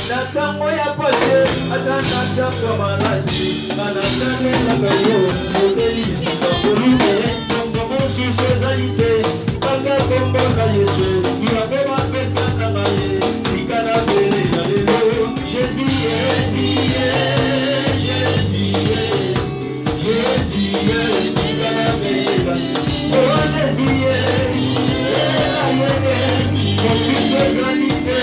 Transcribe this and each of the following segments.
Natango ya pase, atanata kamalati, anatane na kayo, modelisi kakolute, kongomo susezalite, banga kombaka yesu, yabema pesa na maye, ikana bele ya lelo, Jésus, ikana bele, oh Jésus, mon susezalite,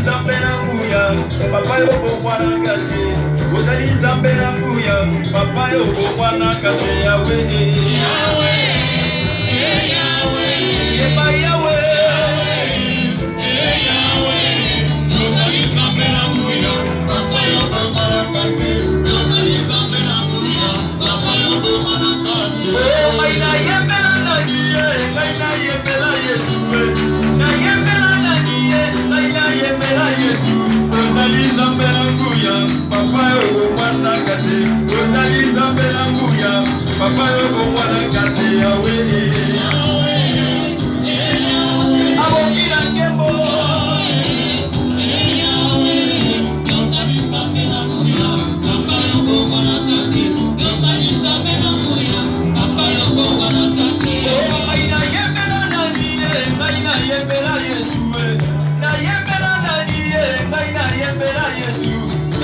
Nzambe na nguya papa yo bomwana kase ozali Nzambe na nguya papa yo bomwana kase yawe yawe yawe yeba yawe yawe ozali Nzambe na nguya papa yo bomwana kase ozali Nzambe na nguya papa yo bomwana kase oh maina yembela na ye maina yembela Yesu na yembela na ye maina yembela Yesu ozali Nzambe na nguya papa yo bomwana kase ozali Nzambe na nguya papa yo bomwana kase yawe yawe yawe abokila kembo yawe ozali Nzambe na nguya papa yo bomwana kase ozali Nzambe na nguya papa yo bomwana kase oh maina yembela na ye maina yembela Yesu na yembela na ye maina yembela Yesu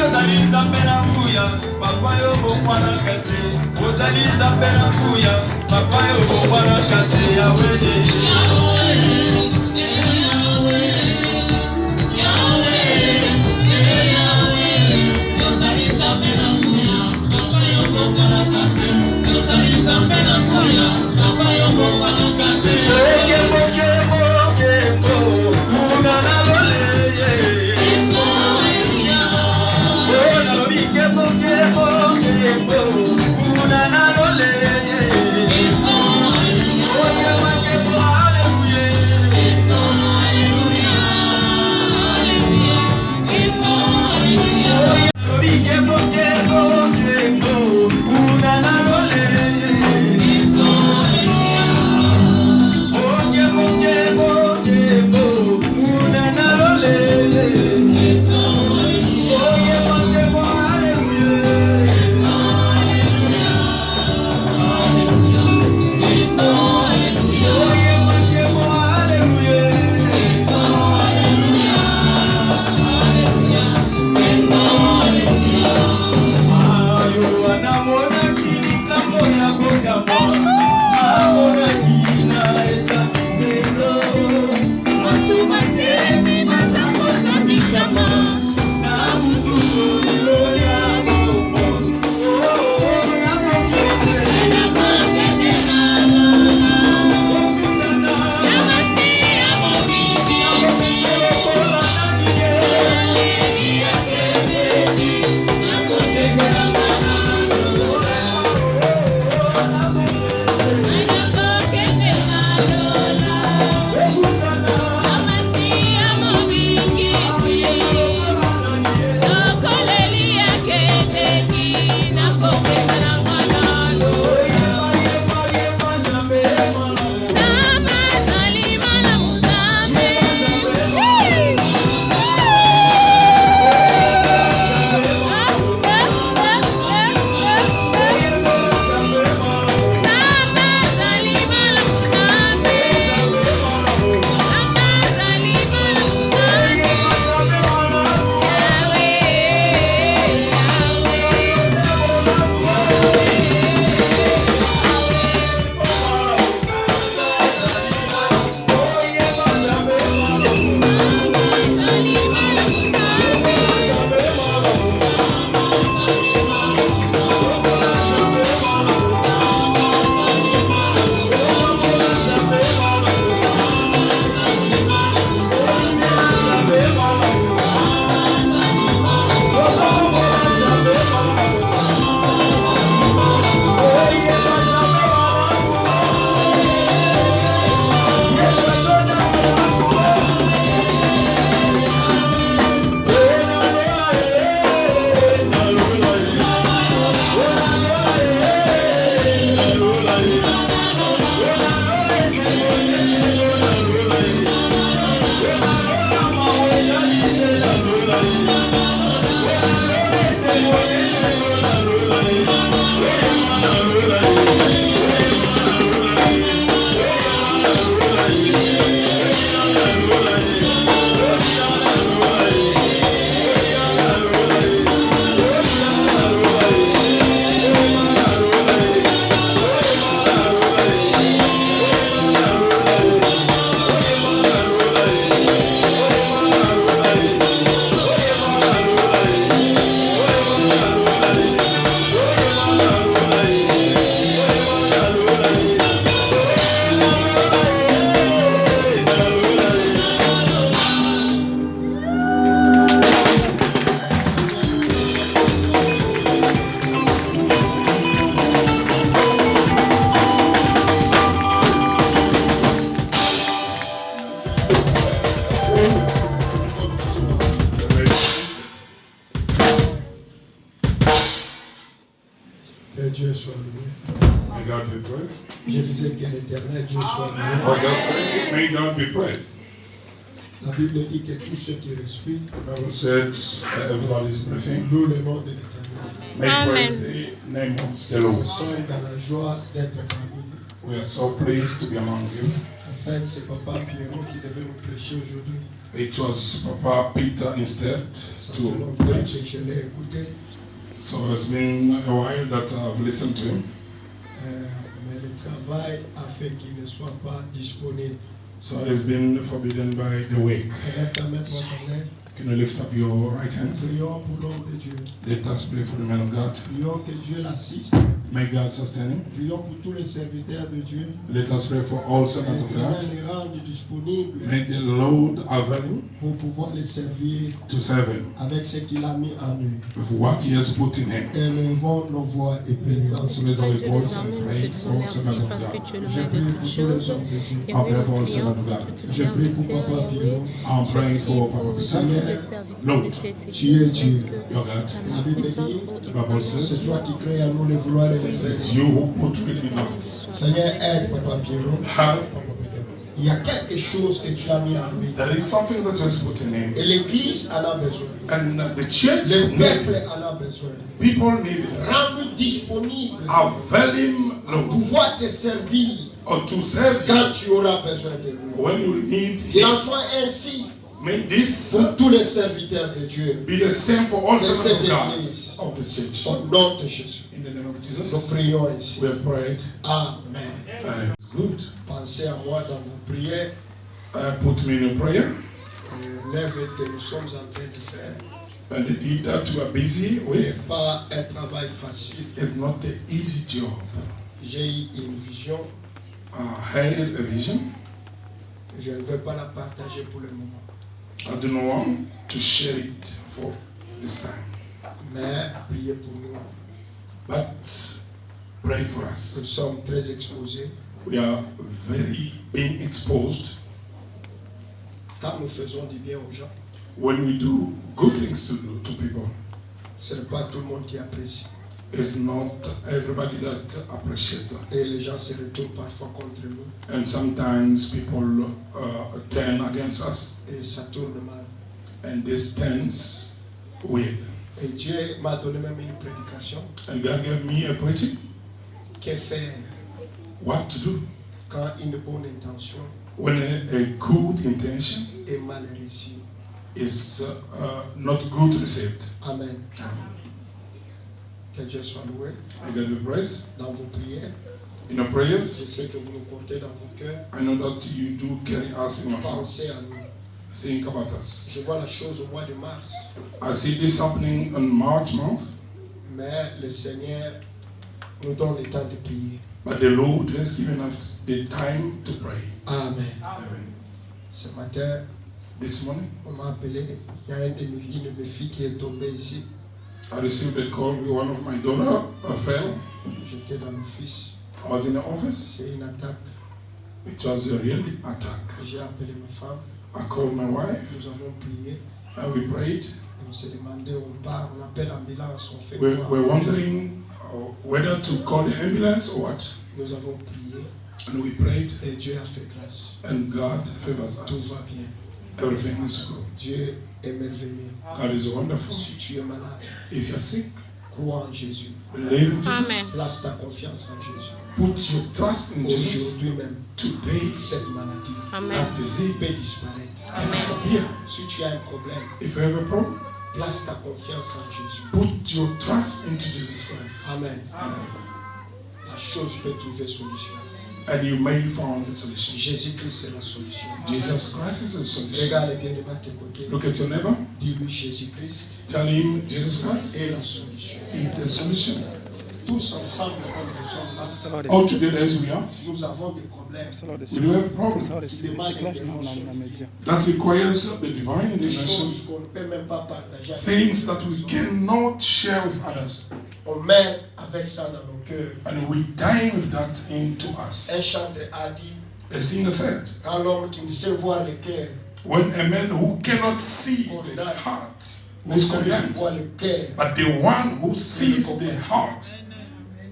ozali Nzambe na nguya papa yo bomwana kase ozali Nzambe na nguya papa yo bomwana kase yawe yawe yawe yawe yawe ozali Nzambe na nguya papa yo bomwana kase ozali Nzambe na nguya papa yo bomwana kase kembo kembo kembo unana lole kembo ya oh nalobi kembo kembo kembo unana lole kembo oh kembo kembo haleluya kembo Dieu soit loué. May God be praised. Je disais que l'Éternel Dieu soit loué. Or just say, may God be praised. La Bible dit que tous ceux qui respirent The Bible says that everybody is breathing. louent le nom de l'Éternel. May Amen. praise the name of the Lord. Nous sommes dans la joie d'être parmi vous. We are so pleased to be among you. En fait, c'est Papa Pierrot qui devait nous prêcher aujourd'hui. It was Papa Peter instead Ça fait to longtemps preach. que je l'ai écouté. So it's been a while that I've listened to him. Mais le travail a fait qu'il ne soit pas disponible. So it's been forbidden by the week. Lève ta main, toi, Corneille. Can you lift up your right hand? Prions pour l'homme de Dieu. Let us pray for the man of God. Prions que Dieu l'assiste. May God sustain him. Prions pour tous les serviteurs de Dieu. Let us pray for all servants of God. L'Éternel les rende disponibles May the Lord avail pour pouvoir les servir to serve him avec ce qu'il a mis en eux. with what he has put in him. Élevons nos voix et prions. Let's raise our voice and pray for servant of parce que God. tu es le Je maître prie de pour toutes tous les choses. hommes de Dieu. Et I'll oui, pray nous for all prions servants of pour God. tous tes Je prie pour serviteurs. Papa Et oui, Pierrot. I'm praying for Papa pour Peter. tous les serviteurs Lord, de cette tu es église. Dieu. Parce que your God. La Bible dit, Bible c'est says, toi qui crée en nous les vouloirs et les it's faire. you who put within us. Seigneur, aide Papa Pierrot. Help. Il y a quelque chose que tu as mis en lui. There is something that was put in him. Et l'Église en a besoin. And the church Le peuple needs, en a besoin. people need it. Rends-lui disponible Avail him, pour Lord, pouvoir te servir or to serve you quand tu auras besoin de lui. when you need Qu'il en him. soit ainsi May this pour tous les serviteurs de Dieu. be the same for all De servants cette of God église. of this church. Au nom de Jésus. In the name of Nous Jesus, prions ainsi. we have prayed. Amen. It's good. Pensez à moi dans vos prières. Put me in a prayer. L'œuvre que nous sommes en train de faire And the deed that we are busy n'est with pas un travail facile. is not an easy job. J'ai eu une vision. I had a vision. Je ne veux pas la partager pour le moment. I do not want to share it for this time. Mais priez pour nous. But pray for us. Nous sommes très exposés. We are very being exposed. Quand nous faisons du bien aux gens, When we do good things to people, ce n'est pas tout le monde qui apprécie. it's not everybody that appreciates that. Et les gens se retournent parfois contre nous. And sometimes people turn against us, Et ça tourne mal. and this turns weird. Et Dieu m'a donné même une prédication. And God gave me a preaching, Que faire what to do quand une bonne intention when a good intention est mal réussie. is not good received. Amen. Que Dieu soit loué. I give you praise. Dans vos prières, In your prayers, je sais que vous nous portez dans vos cœurs. I know that you do carry us in your hearts. Pensez à nous. Think about us. Je vois la chose au mois de mars. I see this happening in March month, Mais le Seigneur nous donne le temps de prier. but the Lord has given us the time to pray. Amen. Amen. Ce matin, This morning, on m'a appelé. Il y a une de mes filles qui est tombée ici. I received a call with one of my daughter fell. J'étais dans l'office. I was in the office. C'est une attaque. It was a real attack. J'ai appelé ma femme. I called my wife Nous avons prié. and we prayed. On s'est demandé, on part, on appelle l'ambulance, on fait We quoi? were wondering whether to call the ambulance or what. Nous avons prié And we prayed, et Dieu a fait grâce. and God favors Tout us. va bien. Everything is good. Dieu est merveilleux. God is wonderful. Si tu es malade, If you're sick, crois en Jésus. believe in Jesus. Amen. Place ta confiance en Jésus. Put your trust in Jesus. Aujourd'hui même, Today, cette maladie Amen. that disease peut disparaître. can disappear. Si tu as un problème, If you have a problem, place ta confiance en Jésus. put your trust into Jesus Christ. Amen. La chose peut trouver solution. And you may find the solution. Jésus-Christ c'est la solution. Jesus Christ is the solution. Regarde bien à tes côtés. Look at your neighbor. Dis-lui Jésus-Christ Tell him Jesus Christ est la solution. is the solution. Tous ensemble, quand nous sommes là, All together as we are, nous avons des problèmes. we do have problems. That requires the divine Des intervention. choses qu'on ne peut même pas partager. Things that we cannot share with others. On met avec ça dans nos cœurs. And we die with that into us. Un chanteur a dit, A singer said, quand l'homme qui ne sait voir le cœur, when a man who cannot see the heart mais is celui qui condemned, voit le cœur, but the one who sees the heart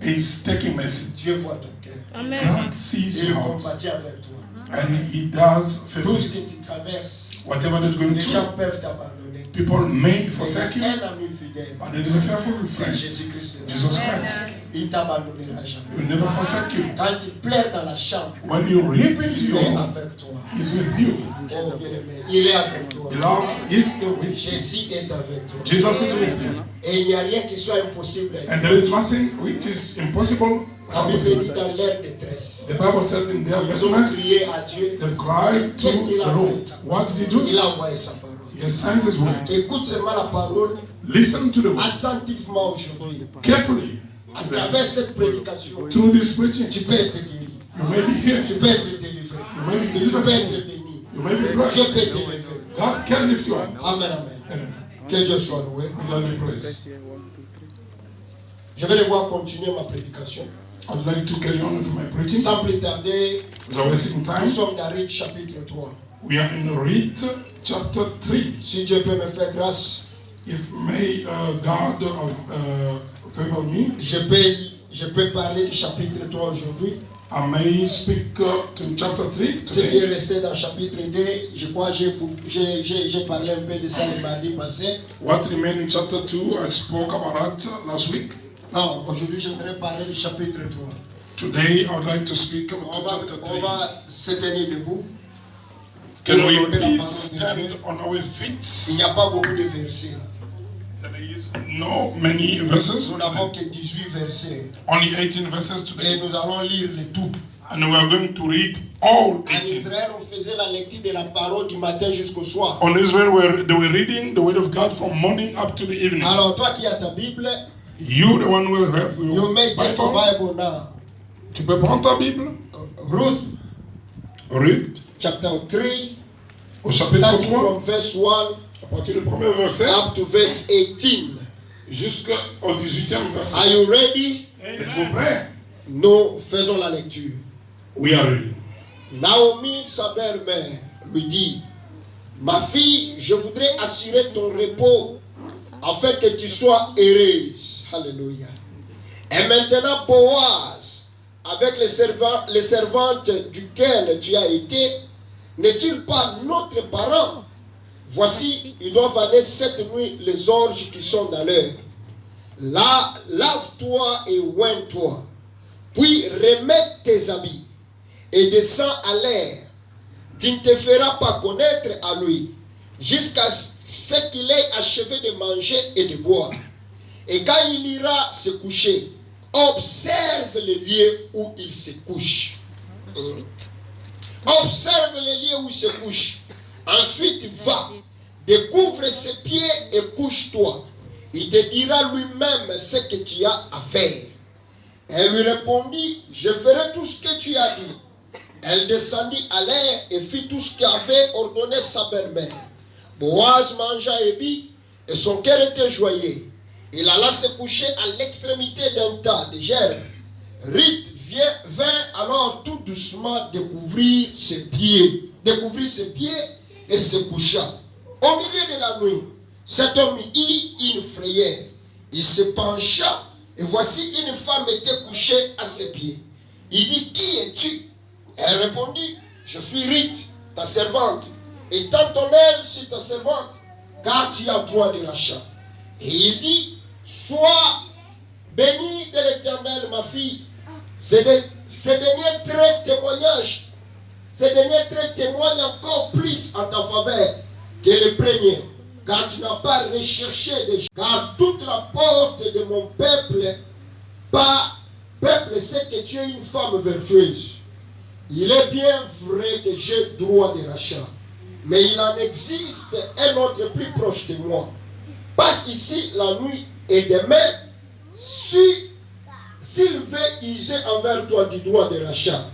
is taking message. Dieu voit ton cœur. Amen. God sees Il your heart. compatit avec toi. And He does Tout favor ce you. que tu traverses, Whatever that's going les gens through, peuvent t'abandonner. people may Mais forsake you, un ami fidèle, but there is a faithful c'est friend, Jésus-Christ. Jesus Christ. Il ne t'abandonnera He jamais. will never forsake you. Quand tu pleures dans la chambre, When you reap into il your est home, avec toi. He's with you. Oh bien-aimé, il est avec toi. Beloved, He's here with you. Jésus est avec toi. Jesus is with you. Et il n'y a rien qui soit impossible. And there is nothing which is impossible. La Bible dit dans leur détresse. The Bible says in their Ils ont business, crié à Dieu. they've cried to the Lord. What did He do? Il a envoyé sa parole. He has sent His word. Écoute seulement la parole Listen to the word attentivement aujourd'hui. carefully. À travers cette prédication, Through this preaching, tu peux être guéri. you may be healed. Tu peux être délivré. You may be Tu peux delivered. être béni. You may be Dieu blessed. peut t'élever. God can lift you up. Amen, amen. And Que Dieu soit loué. God be praised. Je vais devoir continuer ma prédication. I'd like to carry on with my preaching. Sans plus tarder, Without wasting nous time, sommes dans Rite chapitre 3. we are in Ruth chapter 3. Si Dieu peut me faire grâce, If may God favor me, je peux parler du chapitre 3 aujourd'hui. I may speak to chapter 3 Ce qui est today. resté dans chapitre 2, je crois que j'ai parlé un peu de ça le mardi passé. What remained in chapter 2, I spoke about that last week. Non, aujourd'hui j'aimerais parler du chapitre 3. Today, I would like to speak about On chapter 3. va se tenir debout. Can we honorer la please parole de stand Dieu. on our Il feet? n'y a pas beaucoup de versets. There is no many verses. Nous n'avons que 18 versets. Only 18 verses Et today. nous allons lire le tout. And we are going to read all En 18. Israël, on faisait la lecture de la parole du matin jusqu'au soir. On Israel, where they were reading the word of God from morning up to the evening. Alors toi qui as ta Bible, You, the one who have you your may take your Bible, Bible now. tu peux prendre ta Bible. Ruth, Ruth, chapter 3, au chapitre starting 3, from verse 1 à partir du premier verset up to verse 18. jusqu'au 18e verset. Are you ready? Êtes-vous prêts? Nous faisons la lecture. We are ready. Naomi, sa belle-mère, lui dit, ma fille, je voudrais assurer ton repos afin que tu sois heureuse. Alléluia. Et maintenant, Boaz, avec les servantes duquel tu as été, n'est-il pas notre parent? Voici, ils doivent aller cette nuit les orges qui sont dans l'heure. Là, lave-toi et oins-toi, puis remets tes habits et descends à l'air. Tu ne te feras pas connaître à lui jusqu'à ce qu'il ait achevé de manger et de boire. Et quand il ira se coucher, observe le lieu où il se couche. Observe le lieu où il se couche. Ensuite, va, découvre ses pieds et couche-toi. Il te dira lui-même ce que tu as à faire. Elle lui répondit, je ferai tout ce que tu as dit. Elle descendit à l'air et fit tout ce qu'avait ordonné sa belle-mère. Boaz mangea et but, et son cœur était joyeux. Il alla se coucher à l'extrémité d'un tas de gerbes. Ruth vint alors tout doucement découvrir ses pieds et se coucha. Au milieu de la nuit, cet homme eut une frayeur. Il se pencha et voici une femme était couchée à ses pieds. Il dit, qui es-tu? Elle répondit, je suis Ruth, ta servante. Étends ton aile sur ta servante, car tu as droit de rachat. Et il dit, sois bénie de l'Éternel, ma fille. Ces derniers traits témoignent encore plus en ta faveur que les premiers, car tu n'as pas recherché des gens. Car toute la porte de mon peuple sait que tu es une femme vertueuse. Il est bien vrai que j'ai droit de rachat, mais il en existe un autre plus proche de moi. Passe ici la nuit et demain, s'il veut user envers toi du droit de rachat,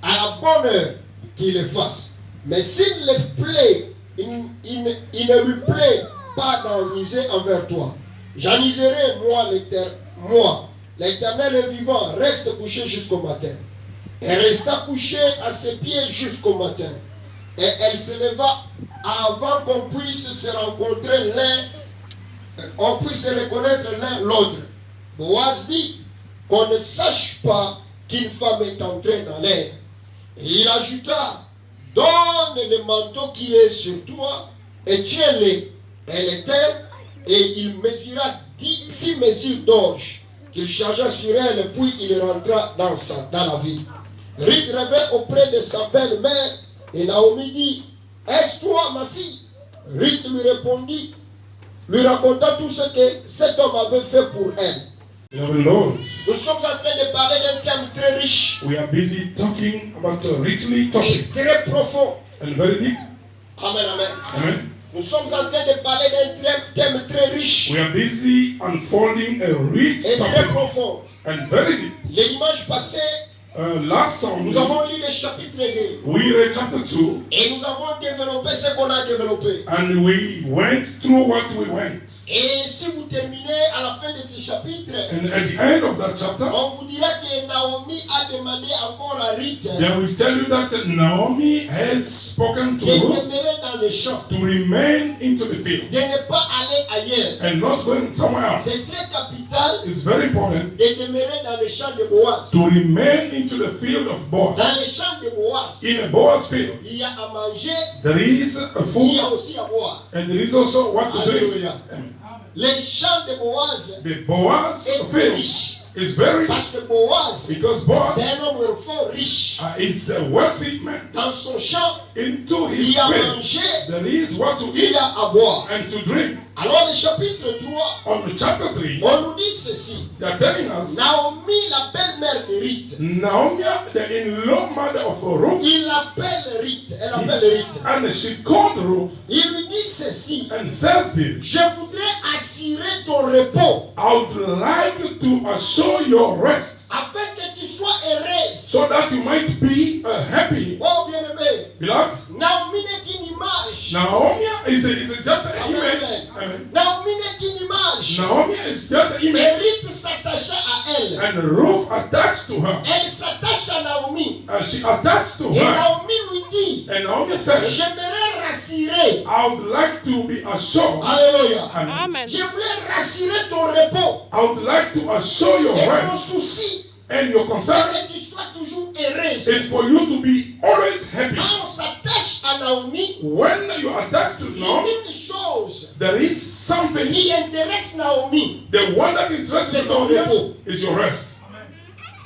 à la bonne heure qu'il le fasse. Mais s'il le plaît, il ne lui plaît pas d'en user envers toi. J'en userai moi, l'Éternel est vivant, reste couché jusqu'au matin. Elle resta couchée à ses pieds jusqu'au matin. Et elle se leva avant qu'on puisse se rencontrer on puisse se reconnaître l'un l'autre. Boaz dit, qu'on ne sache pas qu'une femme est entrée dans l'air. Et il ajouta, donne le manteau qui est sur toi et tiens-le. Elle était, et il mesura 6 mesures d'orge qu'il chargea sur elle, puis il rentra dans la ville. Ruth revint auprès de sa belle-mère et Naomi dit, est-ce toi ma fille? Ruth lui répondit, lui raconta tout ce que cet homme avait fait pour elle. Beloved Lord, Nous sommes en train de parler d'un thème très riche we are busy talking about a richly et topic très profond. and very deep. Amen, amen. Amen. Nous sommes en train de parler d'un thème très riche We are busy unfolding a rich et très topic profond. and very deep. Le dimanche passé, Last Sunday, nous avons lu le chapitre 2 we read chapter 2 et nous avons développé ce qu'on a développé. and we went through what we went. Et si vous terminez à la fin de ce chapitre, And at the end of that chapter, on vous dira que Naomi a demandé encore à Ruth then we tell you that Naomi has spoken to de Ruth demeurer dans les champs, to remain into the field de ne pas aller ailleurs. and not going somewhere else. C'est très capital It's very important de demeurer dans les champs de Boaz. to remain into the field of Boaz. Dans les champs de Boaz, In a Boaz field, il y a à manger, there is a il y food a aussi à boire. and there is also what to drink. Alléluia. Les champs de Boaz The Boaz est field riche is very parce que Boaz, because c'est Boaz un homme fort riche. is a wealthy man. Dans son champ, Into il his y a à field, manger, there is what to il eat y a à boire. and to drink. Alors, le chapitre 3, On chapter 3, on nous dit ceci. they are telling us Naomi, la belle-mère de Ruth, Naomi, the in-law mother of Ruth, il appelle Ruth, elle appelle Ruth. and she called Ruth Il lui dit ceci. and says this, Je voudrais assurer ton repos I would like to assure your rest afin que tu sois heureuse. so that you might be happy. Oh bien-aimé, Beloved, Naomi n'est qu'une image. Naomi is just an image. Amen. Naomi n'est qu'une image. Naomi is just an Et image. Ruth s'attacha à elle. And Ruth attached to her. Elle s'attache à Naomi. And she attached to Et her. Naomi lui dit, And Naomi said, j'aimerais rassurer. I would like to be assured. Alléluia. Amen. Je voulais rassurer ton repos. I would like to assure your Et mon rest souci, and your c'est concern que tu sois toujours heureuse. is for you to be always happy. Quand on s'attache à Naomi, When you are attached to il y a Naomi, une chose there is something. qui intéresse Naomi. The one that interests C'est ton Naomi repos. is your rest.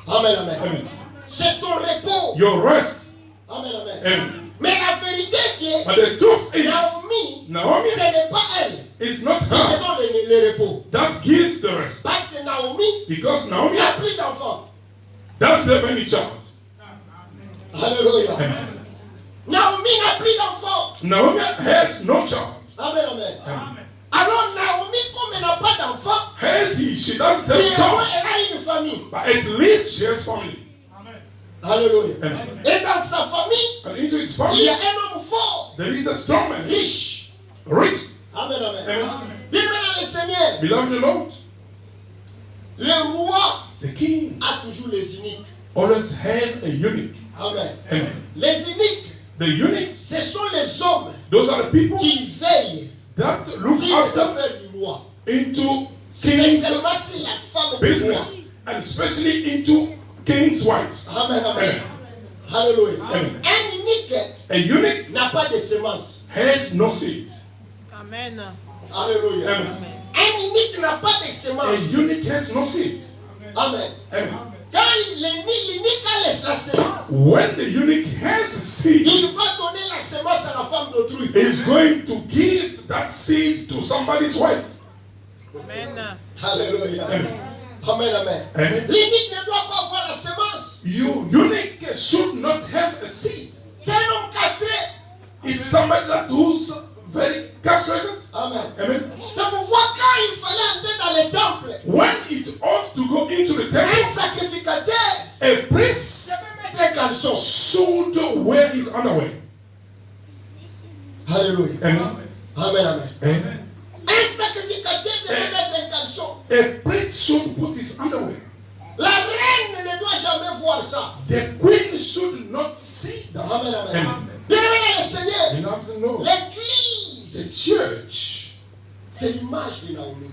Amen, amen. Amen. C'est ton repos. Your rest. Amen, amen. Amen. Mais la vérité est But the truth que is, Naomi, Naomi ce n'est pas elle is not qui te her donne le repos. that gives the rest. Parce que Naomi Because Naomi, n'a plus d'enfants. that's the very child. Alléluia. Amen. Naomi n'a plus d'enfants. Naomi has no child. Amen, amen. Amen. Alors Naomi, comme elle n'a pas d'enfants, Hence, she doesn't have premièrement, child. elle a une famille. But at least she has family. Alléluia. Amen. Et dans sa famille, And into his il family, y a un homme fort, there is a strong man, riche. rich. Amen, amen. Amen. Bien dans le Seigneur, Beloved the Lord, le roi the king a toujours les uniques. always have a eunuch. Amen. Amen. Les uniques, The eunuchs, ce sont les hommes those are the people qui veillent that look sur les after affaires du roi. into king's Spécialement si la femme du roi. business and especially into king's wife. Amen, amen. Amen. Alléluia. Amen. Un unique A eunuch n'a pas de semence. has no seed. Amen. Alléluia. Amen. Un unique n'a pas de A semence. eunuch has no seed. Amen. Amen. Quand l'unique a la semence, When the eunuch has a seed, il va donner la semence à la femme d'autrui. is going to give that seed to somebody's wife. Amen. Alléluia. Amen. Amen, amen. Amen. L'unique ne doit pas avoir la semence. You eunuch should not have a seed. C'est un homme castré. It's somebody that who's very castrated. Amen. Amen. C'est pourquoi quand il fallait entrer dans le temple, When it ought to go into the un temple, sacrificateur a priest devait mettre un caleçon. should wear his underwear. Alléluia. Amen. Amen, amen. Amen. Un sacrificateur devait mettre un caleçon. A priest should put his underwear. La reine ne doit jamais voir ça. The queen should not see that. Amen, amen. Amen. Bien aimé dans le Seigneur, You have to know. l'église, The church, C'est l'image de Naomi.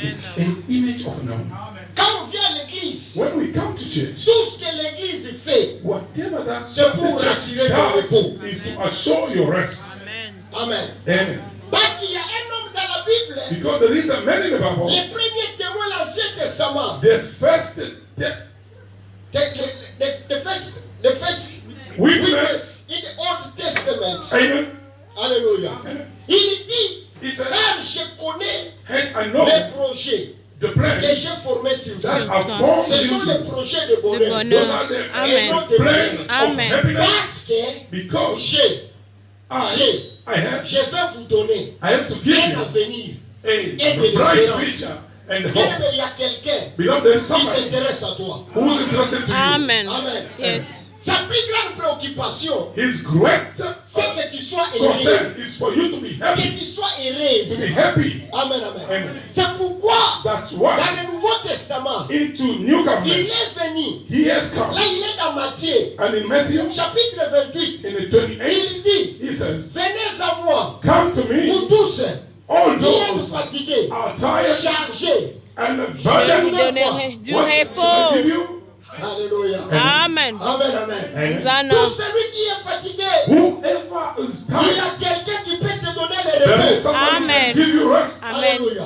It's an image of Naomi. Quand on vient à l'église, When we come to church, tout ce que l'église fait, whatever that c'est pour the church rassurer ton does repos. is to assure your rest. Amen. Amen. Amen. Parce qu'il y a un homme dans la Bible, Because there is a man in the Bible, les premiers témoins de l'Ancien Testament, the first the first witness in the Old Testament. Amen. Alléluia. Il dit, He said, car je connais hence I know les projets the que plan j'ai formés sur that vous. are formed Ce in sont les you. projets de bonheur. bonheur. Those are the Amen. plan of Amen. happiness. Parce que Because I have je vais vous donner to give un you avenir. a bright future and Bien hope. aimé, il y a quelqu'un Beloved, there is qui somebody s'intéresse à toi. who is interested to you. Amen. Amen. Yes. Sa plus grande préoccupation, His great c'est que tu sois heureux. concern is for you to be Que happy. tu sois To heureuse. be happy. Amen, amen. Amen. C'est pourquoi, That's dans why le Nouveau Testament, into New il Covenant est venu. he has come. Là, il est dans Matthieu, And in Matthew, chapitre 28. in the 28, Il dit, he says, venez à moi, come to vous me, tous, all qui êtes those fatigués, are tired chargés. and Je burdened. vous donnerai du What shall I give repos. you? Alléluia. Amen. Amen, amen. And Zana. Tout celui qui est fatigué, whoever is il y tired, a quelqu'un qui peut te donner le there is repos. somebody who Amen. can give you rest. Amen. Alléluia.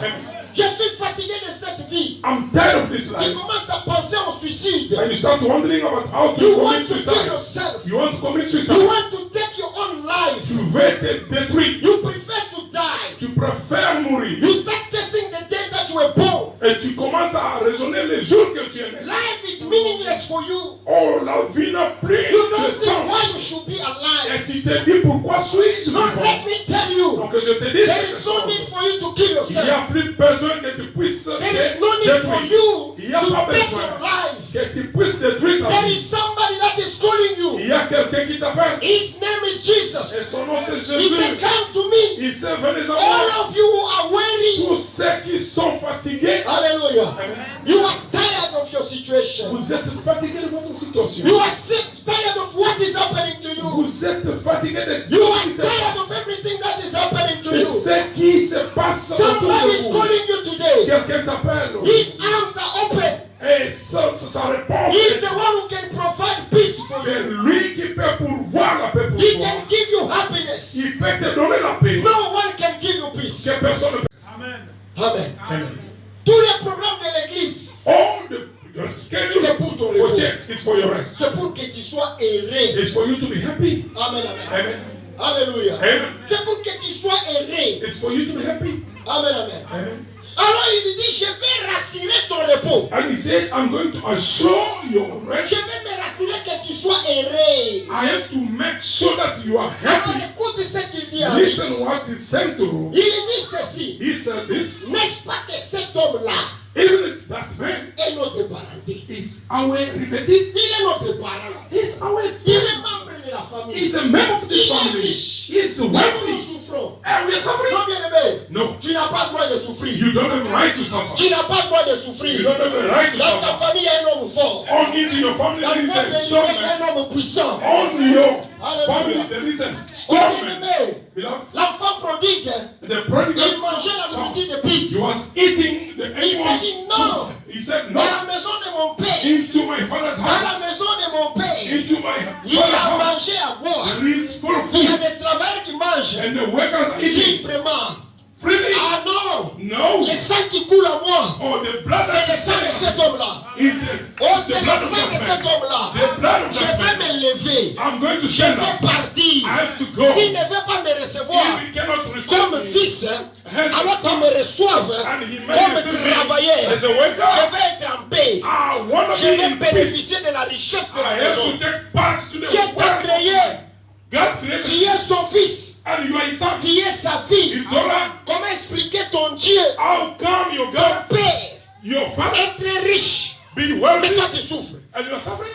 Je suis fatigué de cette vie. I'm tired of this Tu life. commences à penser au suicide. And you start wondering about how to You commit want to kill suicide. yourself. You want to commit You suicide. want to take your own life. Tu veux te détruire. You prefer to die. Tu préfères mourir. You start guessing the day that you were born. Et tu commences à raisonner les jours que tu es né. Life is meaningless for you. Oh, la vie n'a plus You don't de see sens. why you should be alive. Et tu te dis pourquoi suis-je No, vivant? let me tell you. Donc je te dis There cette is no need chose. for you to kill Il n'y yourself. a plus besoin que tu puisses te There is no need for détruire. you Il n'y a pas to take besoin your life. que tu puisses détruire ta There vie. is somebody that is calling you. Il y a quelqu'un qui t'appelle. His name is Et Jesus. son nom c'est He said, Jésus. come to me. Il s'est venu à moi. All of you who are weary. Tous ceux qui sont fatigués. Hallelujah. You are tired of your situation. Vous êtes fatigués de votre situation. You are sick, tired of what is happening to you. Vous êtes fatigués de You tout ce are qui se tired of passe. everything that is happening to De you. ce qui se passe autour Somebody de is vous. calling you today. Quelqu'un t'appelle. His arms are open. Et sa réponse, He is the one who can provide peace for c'est you. lui qui peut pourvoir la paix pour He toi. can give you happiness. Il peut te donner la paix. No one can give you peace. Que personne ne peut. Amen. Amen. Tous les programmes de l'église, All the schedule c'est pour ton for repos. church is for your rest. C'est pour que tu sois heureux. It's for you to be happy. Amen, amen. Amen. Alléluia. Amen. C'est pour que tu sois heureux. It's for you to be happy. Amen, amen. Amen. Alors il lui dit, je vais rassurer ton repos. And he said, I'm going to assure your Je rest. vais me rassurer que tu sois heureux. I have to make sure that you are Alors happy. écoute ce qu'il dit à Listen lui. what he said to him. Il dit ceci. He said this. N'est-ce pas que cet homme-là Isn't it that man est notre parenté? is our relative? Il est notre parent. He's our Il est membre de la famille. He's a member of this Il est family. riche. He's Et nous wealthy. souffrons. And we are suffering. Non, bien aimé. No. Tu n'as pas le droit de souffrir. You don't have a right to suffer. Tu n'as pas le droit de You souffrir. don't have a right to Dans ta suffer. famille, il y a un homme fort. On into your family Dans there is votre a famille, strong il y a man. un homme puissant. On your Alléluia. family there is a Oh, strong bien man. aimé. Beloved, L'enfant prodigue, the prodigal il mangeait la son, nourriture de pique. he was eating the Il s'est dit animals. non. He said Dans no la maison de mon père. into my father's Dans la house. maison de mon père. Into my Il y father's a house. mangé à boire. There is full of Il y a food. des travailleurs qui mangent And the workers are eating librement. freely. Ah non. No. Le sang qui coule à moi, Oh, the blood c'est that le is sang de cet homme-là. is Oh, c'est the le blood of sang de that cet man. homme-là. The blood of Je that vais man. me lever. I'm going to Je stand vais up. partir. I have to go. S'il ne veut pas me recevoir If he cannot receive comme me fils, alors qu'il me reçoive and he may comme receive me travailleur, as a worker, je vais être en paix. I want to Je be vais in peace. bénéficier de la richesse de I la have maison. to take part to the Dieu t'a work. créé. God created Tu es son fils. and you are his son. Tu es sa fille. His daughter. Comment expliquer ton Dieu, How come your ton God, père, your father, est très riche, be mais wealthy toi tu souffres? and you are suffering?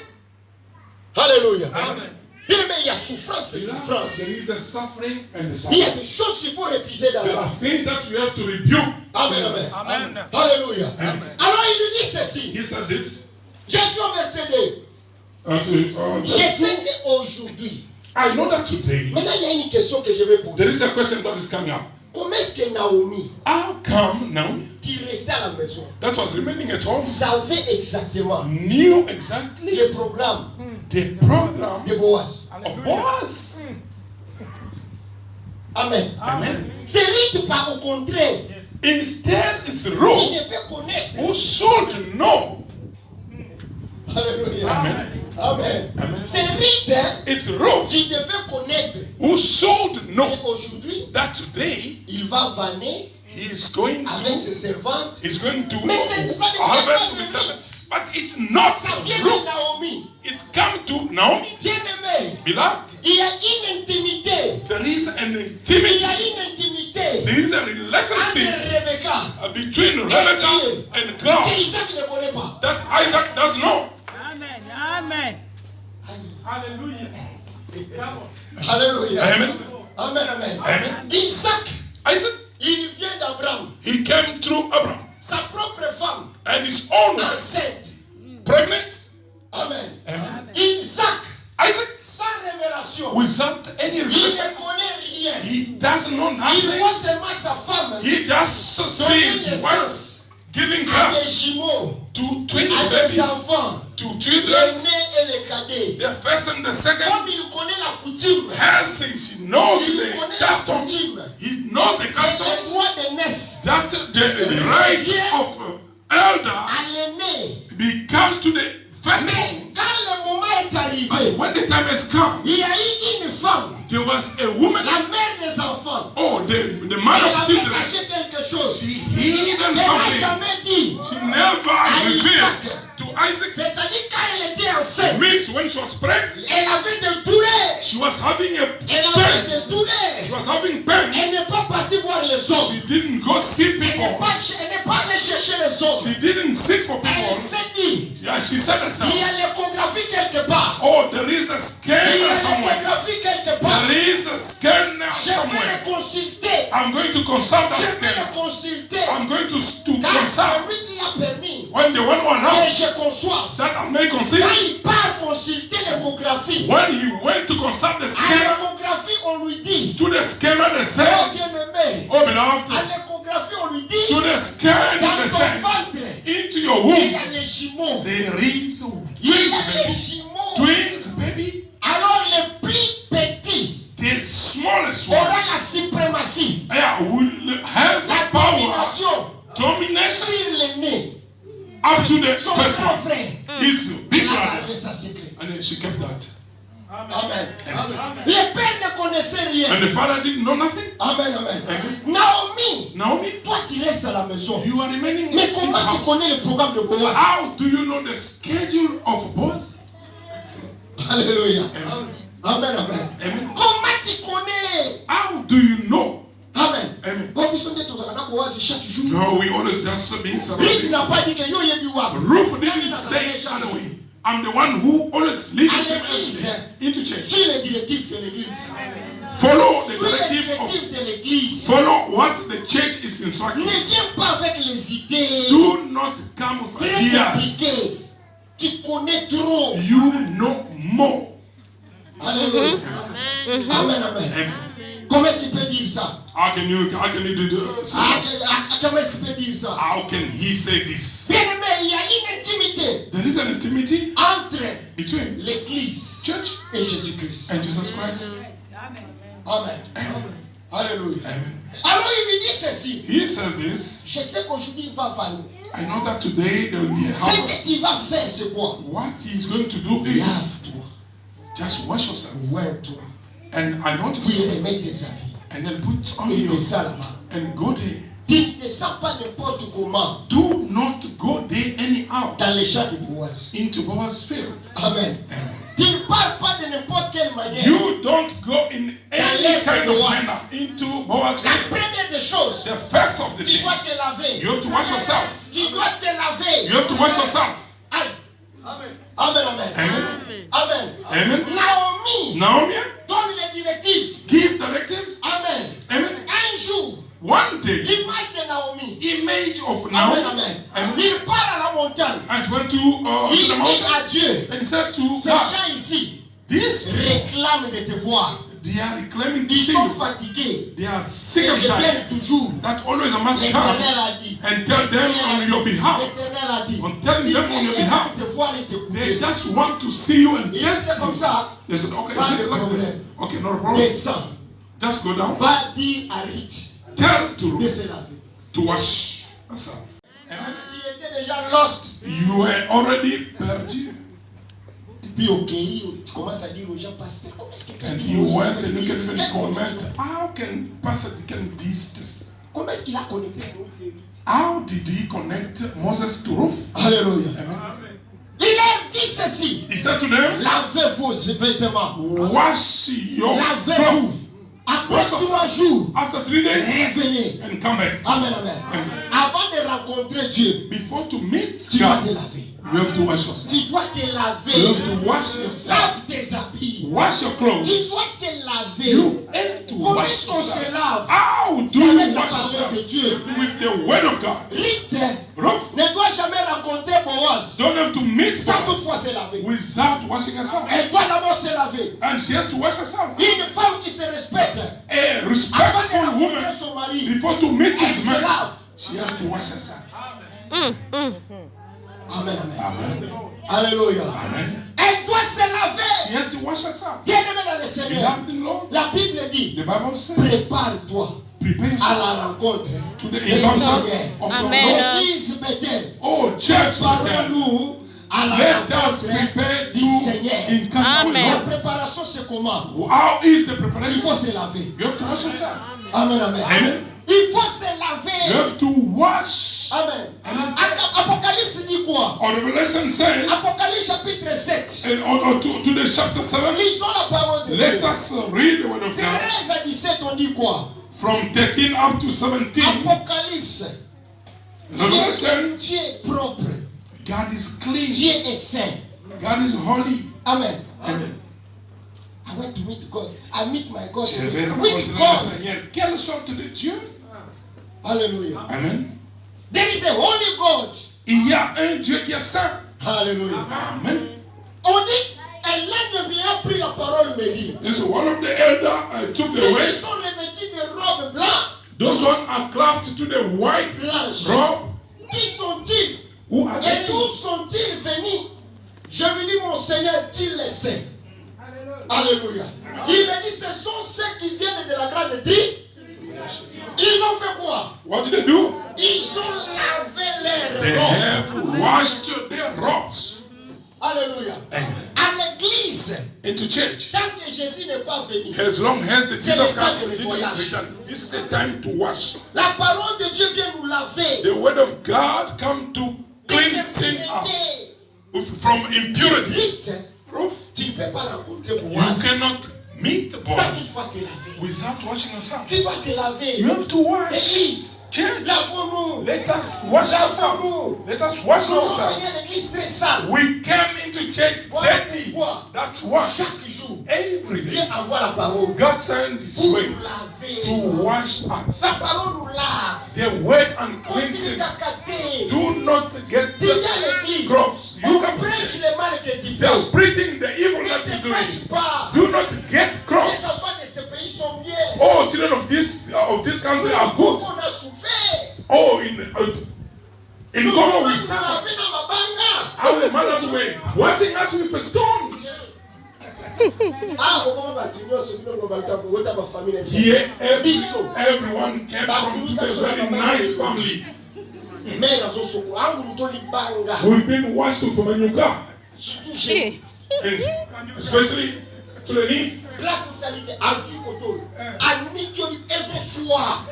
Alléluia. Amen. Bien, mais il y a souffrance et souffrance. There is a suffering and a Il y a suffering. des choses qu'il faut refuser dans There la are vie. things that you have to rebuke. Amen, amen. Amen. Alléluia. Amen. Alors il lui dit ceci. He said this. Jésus au verset 2. Je sais qu'aujourd'hui, I know that today maintenant il y a une question que je vais there poser. is a question that is coming up. Comment est-ce que Naomi, How come Naomi, qui restait à la maison, that was remaining at home, savait exactement knew exactly le programme the program de Boaz? of Boaz? Amen. Amen. C'est Ruth, par au contraire, Instead, it's qui Ruth devait connaître. who should know. Alléluia. Amen. Amen. Amen. C'est Ruth, hein, It's Ruth qui devait connaître who should know qu'aujourd'hui, that today il va vanner he is going avec to ses servantes. is going to Mais ça ne vient harvest pas de with Ruth. servants. But it's not Ça vient de Ruth. Naomi. It come to Naomi. Bien-aimé, Beloved, il y a une intimité. there is an Il y intimity. a une intimité There is a entre relationship Rebecca between Rebecca and God qu'Isaac ne connaît pas. that Isaac does know. Amen. Amen. Hallelujah. Alléluia. Amen. Amen, amen. Amen. Isaac, Isaac, il vient d'Abraham. he came through Abraham Sa propre femme, and his own wife, enceinte. pregnant. Amen. Amen. Isaac, Isaac, sans révélation, without any il revelation, ne connaît rien. he does not Il nothing. voit seulement sa femme He just donner sees naissance wife giving à birth des jumeaux, to twins à des babies, enfants, to les children, nés et les cadets. the first and the second. Comme il connaît la coutume, Her things, he knows il the connaît la customs. coutume, He knows the les customs droits de naissance that the right of elder à l'aîné. becomes to the first Mais one. quand le moment est But arrivé, when the time has come, il y a eu une femme, there was a woman. la mère des enfants. Oh, the man Elle of avait children. caché quelque chose. She hid Elle n'a something. jamais dit. She never revealed to Isaac. C'est-à-dire quand elle était enceinte, Means when she was pregnant, elle avait des douleurs. she was having a Elle avait pain. des douleurs. She was having Elle pain. n'est pas partie voir les She hommes. didn't go see Elle n'est people. pas allée chercher les hommes. She didn't seek for Elle people. s'est dit, Yeah, she said herself, il y a l'échographie quelque part. oh, there is a Il y scanner a somewhere. l'échographie quelque part. There is a scanner Je vais somewhere. le consulter. I'm going to consult that Je vais scanner. le consulter. I'm going to Car consult c'est lui qui a permis when the one que out je conçoive. that I may consider. Quand il part consulter l'échographie, When he went to consult the à scanner, l'échographie, on lui dit, to the scanner they oh said, bien-aimé, oh beloved, à l'échographie, on lui dit, to the scanner dans they ton said, ventre, into your il womb y a les jumeaux. there is Il y twins a les baby. jumeaux. Twins baby. Alors le plus petit The smallest one aura la suprématie, will have la power, domination domination sur l'aîné. up to the Son first grand one. frère, His big il a brother. gardé sa secret. And then she kept that. Amen. Le père ne connaissait rien. And the father didn't know nothing. Amen, amen. Amen. Naomi, Naomi, toi tu restes à la maison. you are remaining Mais in the comment tu house. connais le programme de Boaz? How do you know the schedule of Boaz? Alléluia. Amen. Amen, amen. Amen. Comment tu connais? How do you know? Amen. Amen. Bon, nous sommes des tous à Boaz chaque jour. No, we always just being Ruth surrounded. n'a pas dit que yo yebi wa. Ruth didn't say it anyway. I'm the one who always leads À them l'église, into church. suis les directives de l'église. Follow the Suis les directive of. directives de l'église. Follow what the church is instructing. Ne viens pas avec les idées Do not come with très ideas. compliquées. Tu connais trop. You know more. Alléluia. Amen, amen. Amen. Comment est-ce qu'il peut dire ça? How can you do this? Comment est-ce qu'il peut dire ça? How can he say this? Bien aimé, il y a une intimité There is an intimity entre between l'église church et Jésus-Christ. and Jesus Christ. Amen. Amen. Alléluia. Amen. Alors il lui dit ceci. He says this. Je sais qu'aujourd'hui il va vanner. I know that today there will be a Ce harvest. qu'il va faire, c'est quoi? What he's going to do is Lave-toi. just wash yourself Oins-toi. and anoint Puis yourself remets tes habits. and then put on Et your descends là-bas. and go there. Tu ne descends pas n'importe comment Do not go there anyhow dans les champs de Boaz. into Boaz's field. Amen. Amen. Tu ne parles pas de n'importe quelle manière. You don't go in any kind of manner into Boaz's La field. première des choses, The first of the tu dois things, te laver. you have to wash yourself. Tu dois te laver. You have to wash yourself. Amen. Amen. Amen. Amen. Amen. Amen. Naomi Naomi, donne les directives. give directives. Amen. Amen. Un jour, One day, l'image de Naomi. image of Amen. Naomi, Amen. Amen. Il part à la montagne. and went to Il the dit mountain à Dieu, and said to ces God, gens ici these réclament de te voir. they are reclaiming to Ils see sont you. fatigués. They are Et sick je of viens time. toujours. That always I must come L'Éternel a dit. and tell them on your behalf. L'Éternel a dit. I'm telling them on your Ils behalf. veulent te voir et They t'écouter. just want to see you and Et test c'est comme you. ça. They said, okay, Pas is de it like this? problème. Okay, no problem. Descends. Just go down. Va dire à Rich Tell to de se laver. to wash yourself. Amen. Tu étais déjà lost. You were already perdu. Puis au pays, tu commences à dire aux gens, pasteur, comment est-ce que And quelqu'un you Moïse went avait and you dit can ça? even Quelle comment, connexion? how can Pastor Deacon this? Comment est-ce qu'il a connecté Moïse et Rich? How did he connect Moses to Ruth? Alléluia. Amen. Il a dit ceci. He said to them, Lavez vos vêtements. wash your Lavez-vous. clothes. Après 3 jours, After 3 days, revenez. and come back. Amen, amen. Avant de rencontrer Dieu, Before to meet tu dois God, te laver. you have to wash yourself. Tu dois te You laver. have to wash yourself. Lave tes habits. Wash your clothes. Tu dois te laver. You have to Comment wash est-ce qu'on se yourself. lave? How do C'est you avec la wash parole yourself? de Dieu. With the word of God. Rite Ruth ne doit jamais rencontrer Boaz don't have to meet sans God toutefois se laver. without washing herself. Elle doit d'abord se laver. And she has to wash herself. Une femme qui se respecte, A avant de respectful rencontrer woman, son mari, before to meet elle his se man, lave. she has to wash herself. Amen, amen. Amen. Alléluia. Amen. Elle doit se laver. She has to wash herself. Bien-aimé dans le Seigneur, Beloved in the Lord, la Bible dit, the Bible says, prépare-toi prepare à yourself la rencontre to the de encounter Seigneur. of Amen. the Lord. L'église Bethel, Oh, church, préparons-nous à la let us rencontre prepare du to Seigneur. encounter Amen. La with préparation, c'est comment? God. How is the Il preparation? faut se laver. You have to wash yourself. Amen, amen. Amen. Il faut se You laver. have to wash. Amen. Amen. Apocalypse dit quoi? Or Revelation says, Apocalypse chapitre 7. and or to the chapter 7, Lisons la parole de let Dieu. us read the word of God. 13 à 17, on dit quoi? From 13 up to 17, Apocalypse. Revelation, Dieu est propre. God is clean. Dieu est saint. God is holy. Amen. Amen. I went to meet God. I meet my God. Je vais Which rencontrer le God? Seigneur. Quelle sorte de Dieu? Hallelujah. Amen. There is a holy God. Il y a un Dieu qui est saint. Hallelujah. Amen. On dit, et l'un de vient pris la parole me dit. And so one of the elder took Ceux the qui way. sont revêtus de robes blanches, Those one are clothed to the white robe. qui sont-ils? Who are Et they? d'où sont-ils venus? Je lui dis, mon Seigneur, tu le sais. Alléluia. Il me dit, ce sont ceux qui viennent de la grande tribu. Ils ont fait quoi? What did they do? Ils ont lavé They leurs robes. have washed their robes. Alléluia. Amen. À l'église, Into church. tant que Jésus n'est pas venu, As long as the C'est Jesus le temps Christ de didn't nettoyage. return, this is the time to wash. la parole de Dieu vient nous laver. The word of God come to Des cleanse us impuretés. from impurity. Vite, Proof. tu ne peux pas rencontrer You Boaz cannot meet the sans boss toutefois te laver. without washing yourself. Tu dois te laver. You have to wash. L'église, Church, lavons-nous. let us wash ourselves. Lavons-nous. Let us wash Nous sommes ourselves. venus à l'église très sale. We came into church Voilà dirty. pourquoi That's why chaque jour, every Dieu day envoie la parole God sent His pour way nous laver. to wash us. La parole nous lave. The word and Continue cleansing. d'accater. Do not get Tu viens à l'église. gross. On You come to prêche church. le mal que tu They fais. are preaching the evil Ne that te you're fâche doing. pas. Do not get Les cross. enfants de ce pays sont bien. Oh, children of this country are good. On a souffert. Oh, in Nous Congo avons we lavé suffer. dans ma banga. Our mothers were watching us with a stone. Ah, comment va-tu? Nous sommes dans ma famille. Here, everyone came from a very nice family. Mais dans son soko, angu mutoli banga. We've been washed from Anyuka, Surtout j'ai especially to the knees. place salite à vie autour. À Nikioli every soir.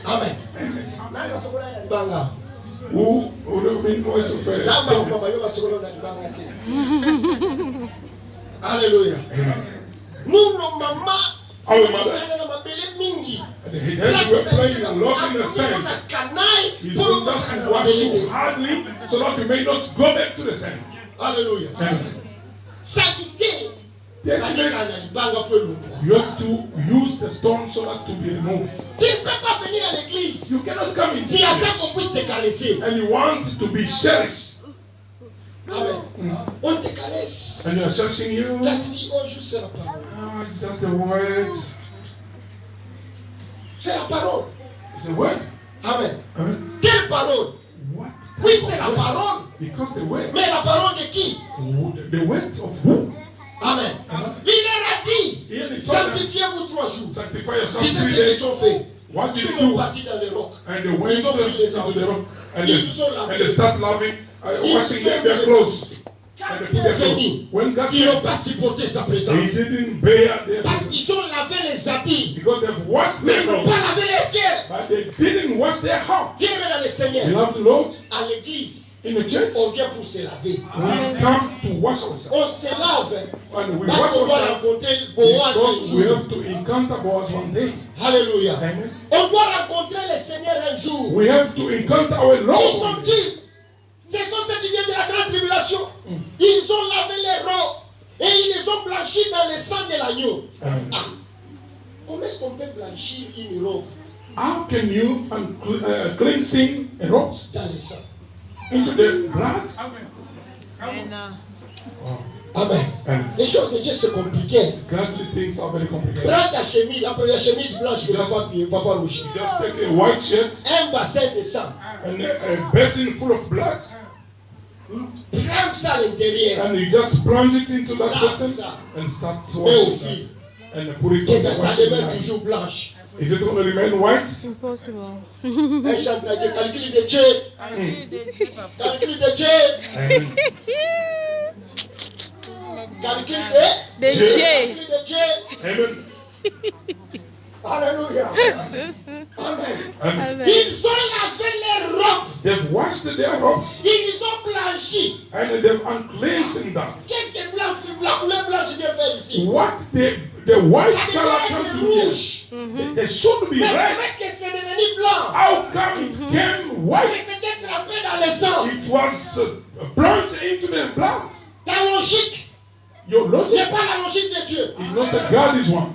Amen. Nani wasokola na banga? Who would have been washed for Zamba kwa baba yoba sokola na banga tena. Alléluia. Nous nos mamans Our mothers, na mabele mingi. the heads were playing a lot in the sand. Na kanai He's pour doing that to wash so mabele. hardly so that we may not go back to the sand. Alléluia. Amen. Sadité. Dirtiness, Banga pour nous. you have to use the stone so that to be removed. Tu ne peux pas venir à l'église. You cannot come in Tu attends church qu'on puisse te caresser. and you want to be cherished. Amen. On te caresse. And they are searching you. Là, tu dis, oh, juste c'est la parole. Oh, it's just the word. C'est la parole. It's the word. Amen. Amen. Quelle parole? What? Oui, c'est la parole. Because the word. Mais la parole de qui? The word of who? Amen. Amen. Il leur a dit, Here it said, sanctifiez-vous 3 jours. sanctify yourself Ils 3 ce days. qu'ils ont fait. What did Ils they sont do? partis dans les rocs. And they went Ils ont pris les into the rock. And Ils se sont lavés. they start loving, washing their clothes. And they put their clothes. When God Ils n'ont came, pas supporté sa he présence. didn't bear their Parce presence. qu'ils ont lavé les habits. Because they've washed Mais their ils n'ont clothes. pas lavé les cœurs. But they didn't wash their heart. Bien aimé dans le Seigneur. Beloved Lord, À l'église, in the church, on vient pour se laver. we come to wash ourselves. On se lave. And we Parce wash qu'on doit ourselves rencontrer Boaz un because we jour. have to encounter Boaz one day. Alléluia. Amen. On doit rencontrer le Seigneur un jour. We have to encounter our Qui Lord. sont-ils? Ce sont ceux qui viennent de la grande tribulation. Ils ont lavé les robes et ils les ont blanchis dans le sang de l'agneau. Amen. Ah. Comment est-ce qu'on peut blanchir une robe How can you cleansing a robe dans le sang? into the blood? Amen. And Les choses de Dieu c'est compliqué. godly things are very complicated. Prends ta chemise, après la chemise blanche que papa rouge. Just take a white shirt Un bassin de sang. and a basin full of blood, Prends ça à l'intérieur. and you just plunge it into that Lave basin ça. and start Mets au washing fil. that and put it Et on que the ça washing demeure line. toujours blanche. Is it going to remain white? Impossible. Un chanteur de calcul de Dieu. Calcul de Dieu. Amen. Calcul De de Dieu. Calcul de Dieu. Amen. Alléluia. Amen. Amen. Ils ont lavé les robes. They've washed their robes Ils ont blanchi. and they've uncleansed that. Qu'est-ce que la couleur blanche vient faire ici? What the white Ça color doit come être to here? rouge. They should be Mais comment red. est-ce que c'est devenu blanc? How come it came Mais white? c'était trempé dans le sang. It was plunged into the blood. Ta logique Your logic n'est pas la logique de Dieu. is not the God is one.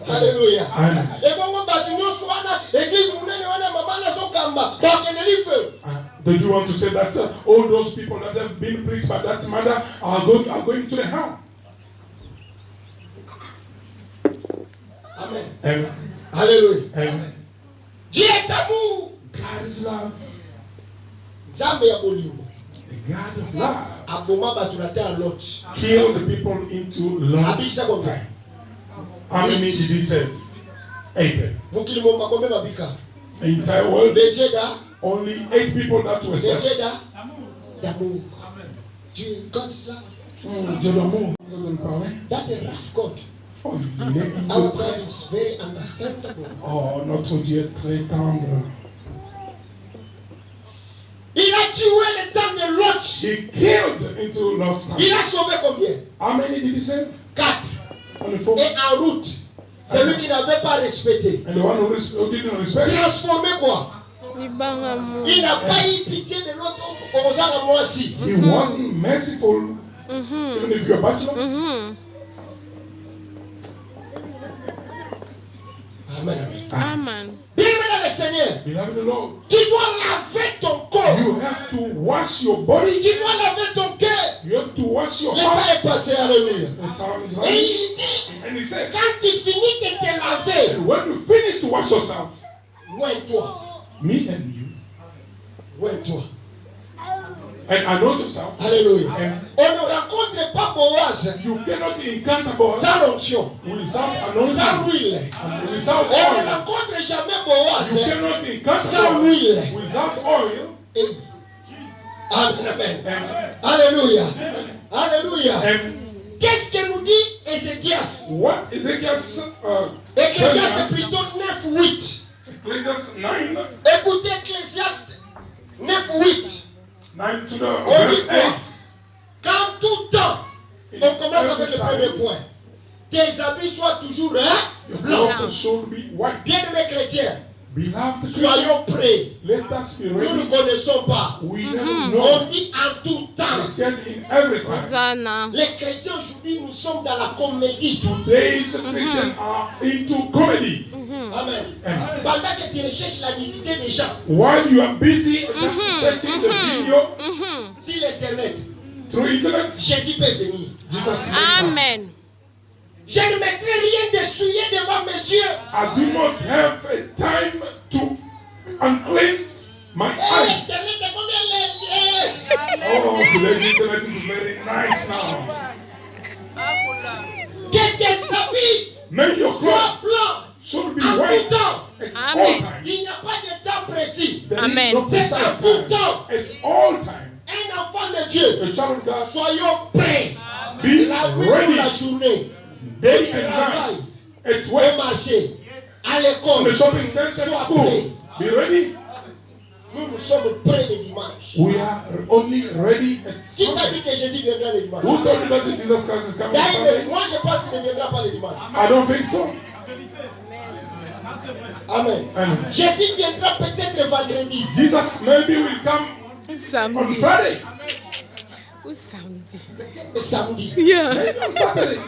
Alléluia. Amen. Et bon, bâti nyonso wana église munene wana mama na zokamba bakendeli feu. Do you want to say that all those people that have been preached by that mother are going to the hell? Amen. Amen. Alléluia. Amen. Dieu est amour. God is love. Nzambe ya bolingo. The God of love. Aboma batu na terre Lot. Kill the people into love. Abisa kombe. How many did he save? 8. Mukili momba kombe babika. The entire world, Beje da. only 8 people that were saved. Beje da. D'amour. Dieu, God is love. Dieu d'amour, vous entendez parler? That a rough God. Oh, il est Our God is very understandable. Oh, notre Dieu est très tendre. Il a tué le temps de Lot. He killed into Lot's time. Il a sauvé combien? How many did he save? 4. Only 4. Et en route, celui qui n'avait pas respecté. And the one who didn't respect, Transformé quoi? Libanga mu. Il n'a pas eu pitié de l'autre aux à moi aussi. he wasn't merciful, even if you're a bachelor. Amen, amen. Amen. Bien aimé dans le Seigneur, Beloved the Lord, tu dois laver ton corps. you have to wash your body. Tu dois laver ton cœur. You have to wash your Le temps est heart. passé, alléluia. The time is Et right. il dit, And he said, quand tu finis de te laver, and when you finish to wash yourself, loin-toi, me and you, loin-toi. and anoint yourself, Alléluia. and On ne rencontre pas Boaz you cannot encounter Boaz sans l'onction, without sans anointing l'huile. and without On ne oil. rencontre jamais You Boaz cannot encounter sans Boaz l'huile. without oil. Et- Amen, amen. And, Alléluia. Alléluia. and Qu'est-ce que nous dit Ézéchias? what Ezekiel's Ecclésiaste plutôt 9-8. Ecclesiastes 9, Écoutez Ecclésiaste 9-8. 9 to the On verse dit quoi? 8. Quand tout temps, on commence avec le premier point. Tes habits soient toujours Your blancs. clothes should be white. Bien-aimés chrétiens, Beloved Christian, soyons prêts. let us be Nous ne ready. connaissons pas. We never know. On dit en tout temps. He said in every time. Hosanna. Les chrétiens aujourd'hui, nous sommes dans la comédie. Today's Christians are into comedy. Amen. And Pendant que tu recherches la dignité des gens, while you are busy just searching the video, si sur l'internet. Through internet, Jésus peut venir. Jesus. Amen. Je ne mettrai rien de souillé devant mes yeux. I do not have a time to uncleanse my eyes. L'internet est combien laid. Oh, today's internet is very nice now. Que tes habits May your soient clothes blancs should be en white tout temps. at Amen. all times. Il n'y a pas de temps précis. There is Amen. no precise C'est à tout time. temps. It's all time. Un enfant de Dieu, A child of God, soyons prêts. be La nuit ou la ready journée, day au and travail, night. At au work, marché, à in l'école. the shopping center, at Sois school. prêt. Be ready. Nous sommes prêts le dimanche. We are only ready at Qui t'a Sunday. dit que Jésus viendra le dimanche? Who told you that Jesus Christ is coming on D'ailleurs, Sunday? moi je pense qu'il ne viendra pas le dimanche. I don't think so. Amen. Amen. Jésus viendra peut-être vendredi. Jesus maybe will come Ou on samedi. Friday, Ou samedi. Peut-être le samedi. Yeah. maybe on Saturday,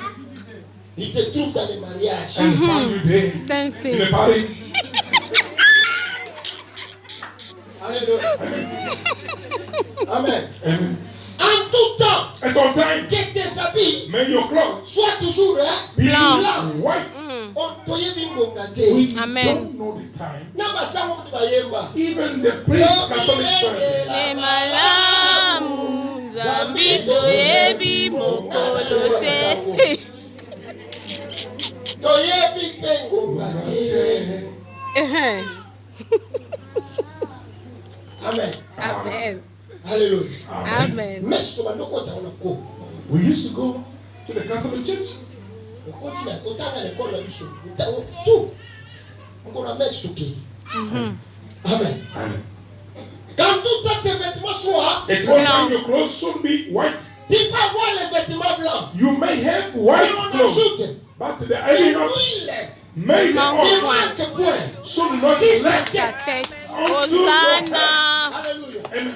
Il te trouve dans les mariages. and find you there in Dancing. a party. Alléluia. Amen. Amen. En tout temps, At all time, que tes habits may your clothes soient toujours be Blanc. white. on toyebi ngonga We te. Amen. don't know the time. Na basango kuti bayemba. Even the priest Catholic Church, Le malamu zambi toyebi mokolo te. Toyebi mpe ngonga te. Amen. Amen. Hallelujah. Amen. Mesi to bandokota onako. we used to go to the Catholic Church. Okoti na otanga l'école na biso. Tout. On a messe toke. Amen. Amen. Quand tout tes vêtements soient, At all time, your clothes should be white. tu peux avoir les vêtements blancs. You may have Mais white on clothes, ajoute but the de idea of l'huile. may the Manque oil Ne manque point. should not Si lack. ta Ta tête. tête. Hosanna. Alléluia. Amen.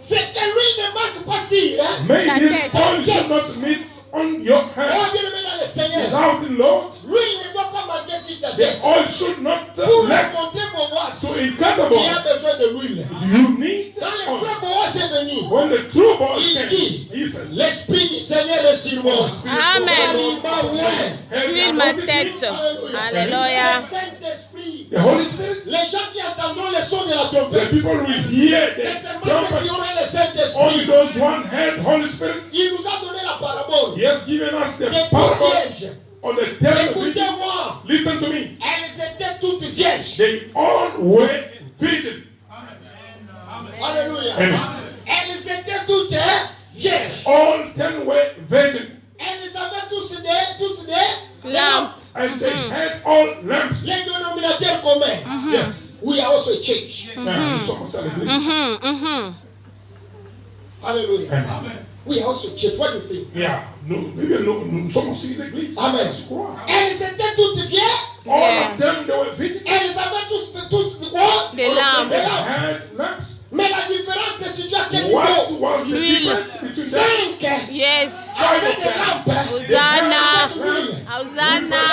C'est que l'huile ne manque pas si. Hein? May Ta this tête. oil should not miss on your Oh, hand. bien aimé dans le Seigneur. Without the Lord, L'huile ne doit pas manquer sur ta the tête. oil should not Pour lack. rencontrer Boaz, So tu incredible, as besoin de l'huile. you need Quand le oil. frère Boaz est venu, When the true boss Il came, dit, he says, l'Esprit du Seigneur est sur moi. Amen. Car il m'a oint. Huile ma tête. Alléluia. Le Saint-Esprit, The Holy Spirit, les gens qui entendront le son de la the trompette, people will hear c'est the seulement ceux qui trumpet. auront le Only Saint-Esprit. those one had Holy Spirit. Il nous a donné la parabole He has given us the des toutes parable vierges. on the television. Écoutez-moi, Listen to me. elles étaient toutes vierges. They all were virgin. Alléluia. Amen. Elles étaient toutes vierges. All 10 were virgin. Elles avaient tous des Lampe. And they had all lamps. Les dénominateurs communs. Yes. We are also a church. Nous sommes aussi à l'église. Hallelujah. Amen. We are also a church. What do you think? Yeah. Nous sommes aussi l'église. Amen. Je crois. Elles étaient toutes vierges. All of them, they were virgin. Elles avaient tous quoi? Des lampes. They had lamps. Mais la différence se situe à quel What niveau? was the L'huile. difference between them? 5 Yes. avec des lampes. Hosanna. The Hosanna.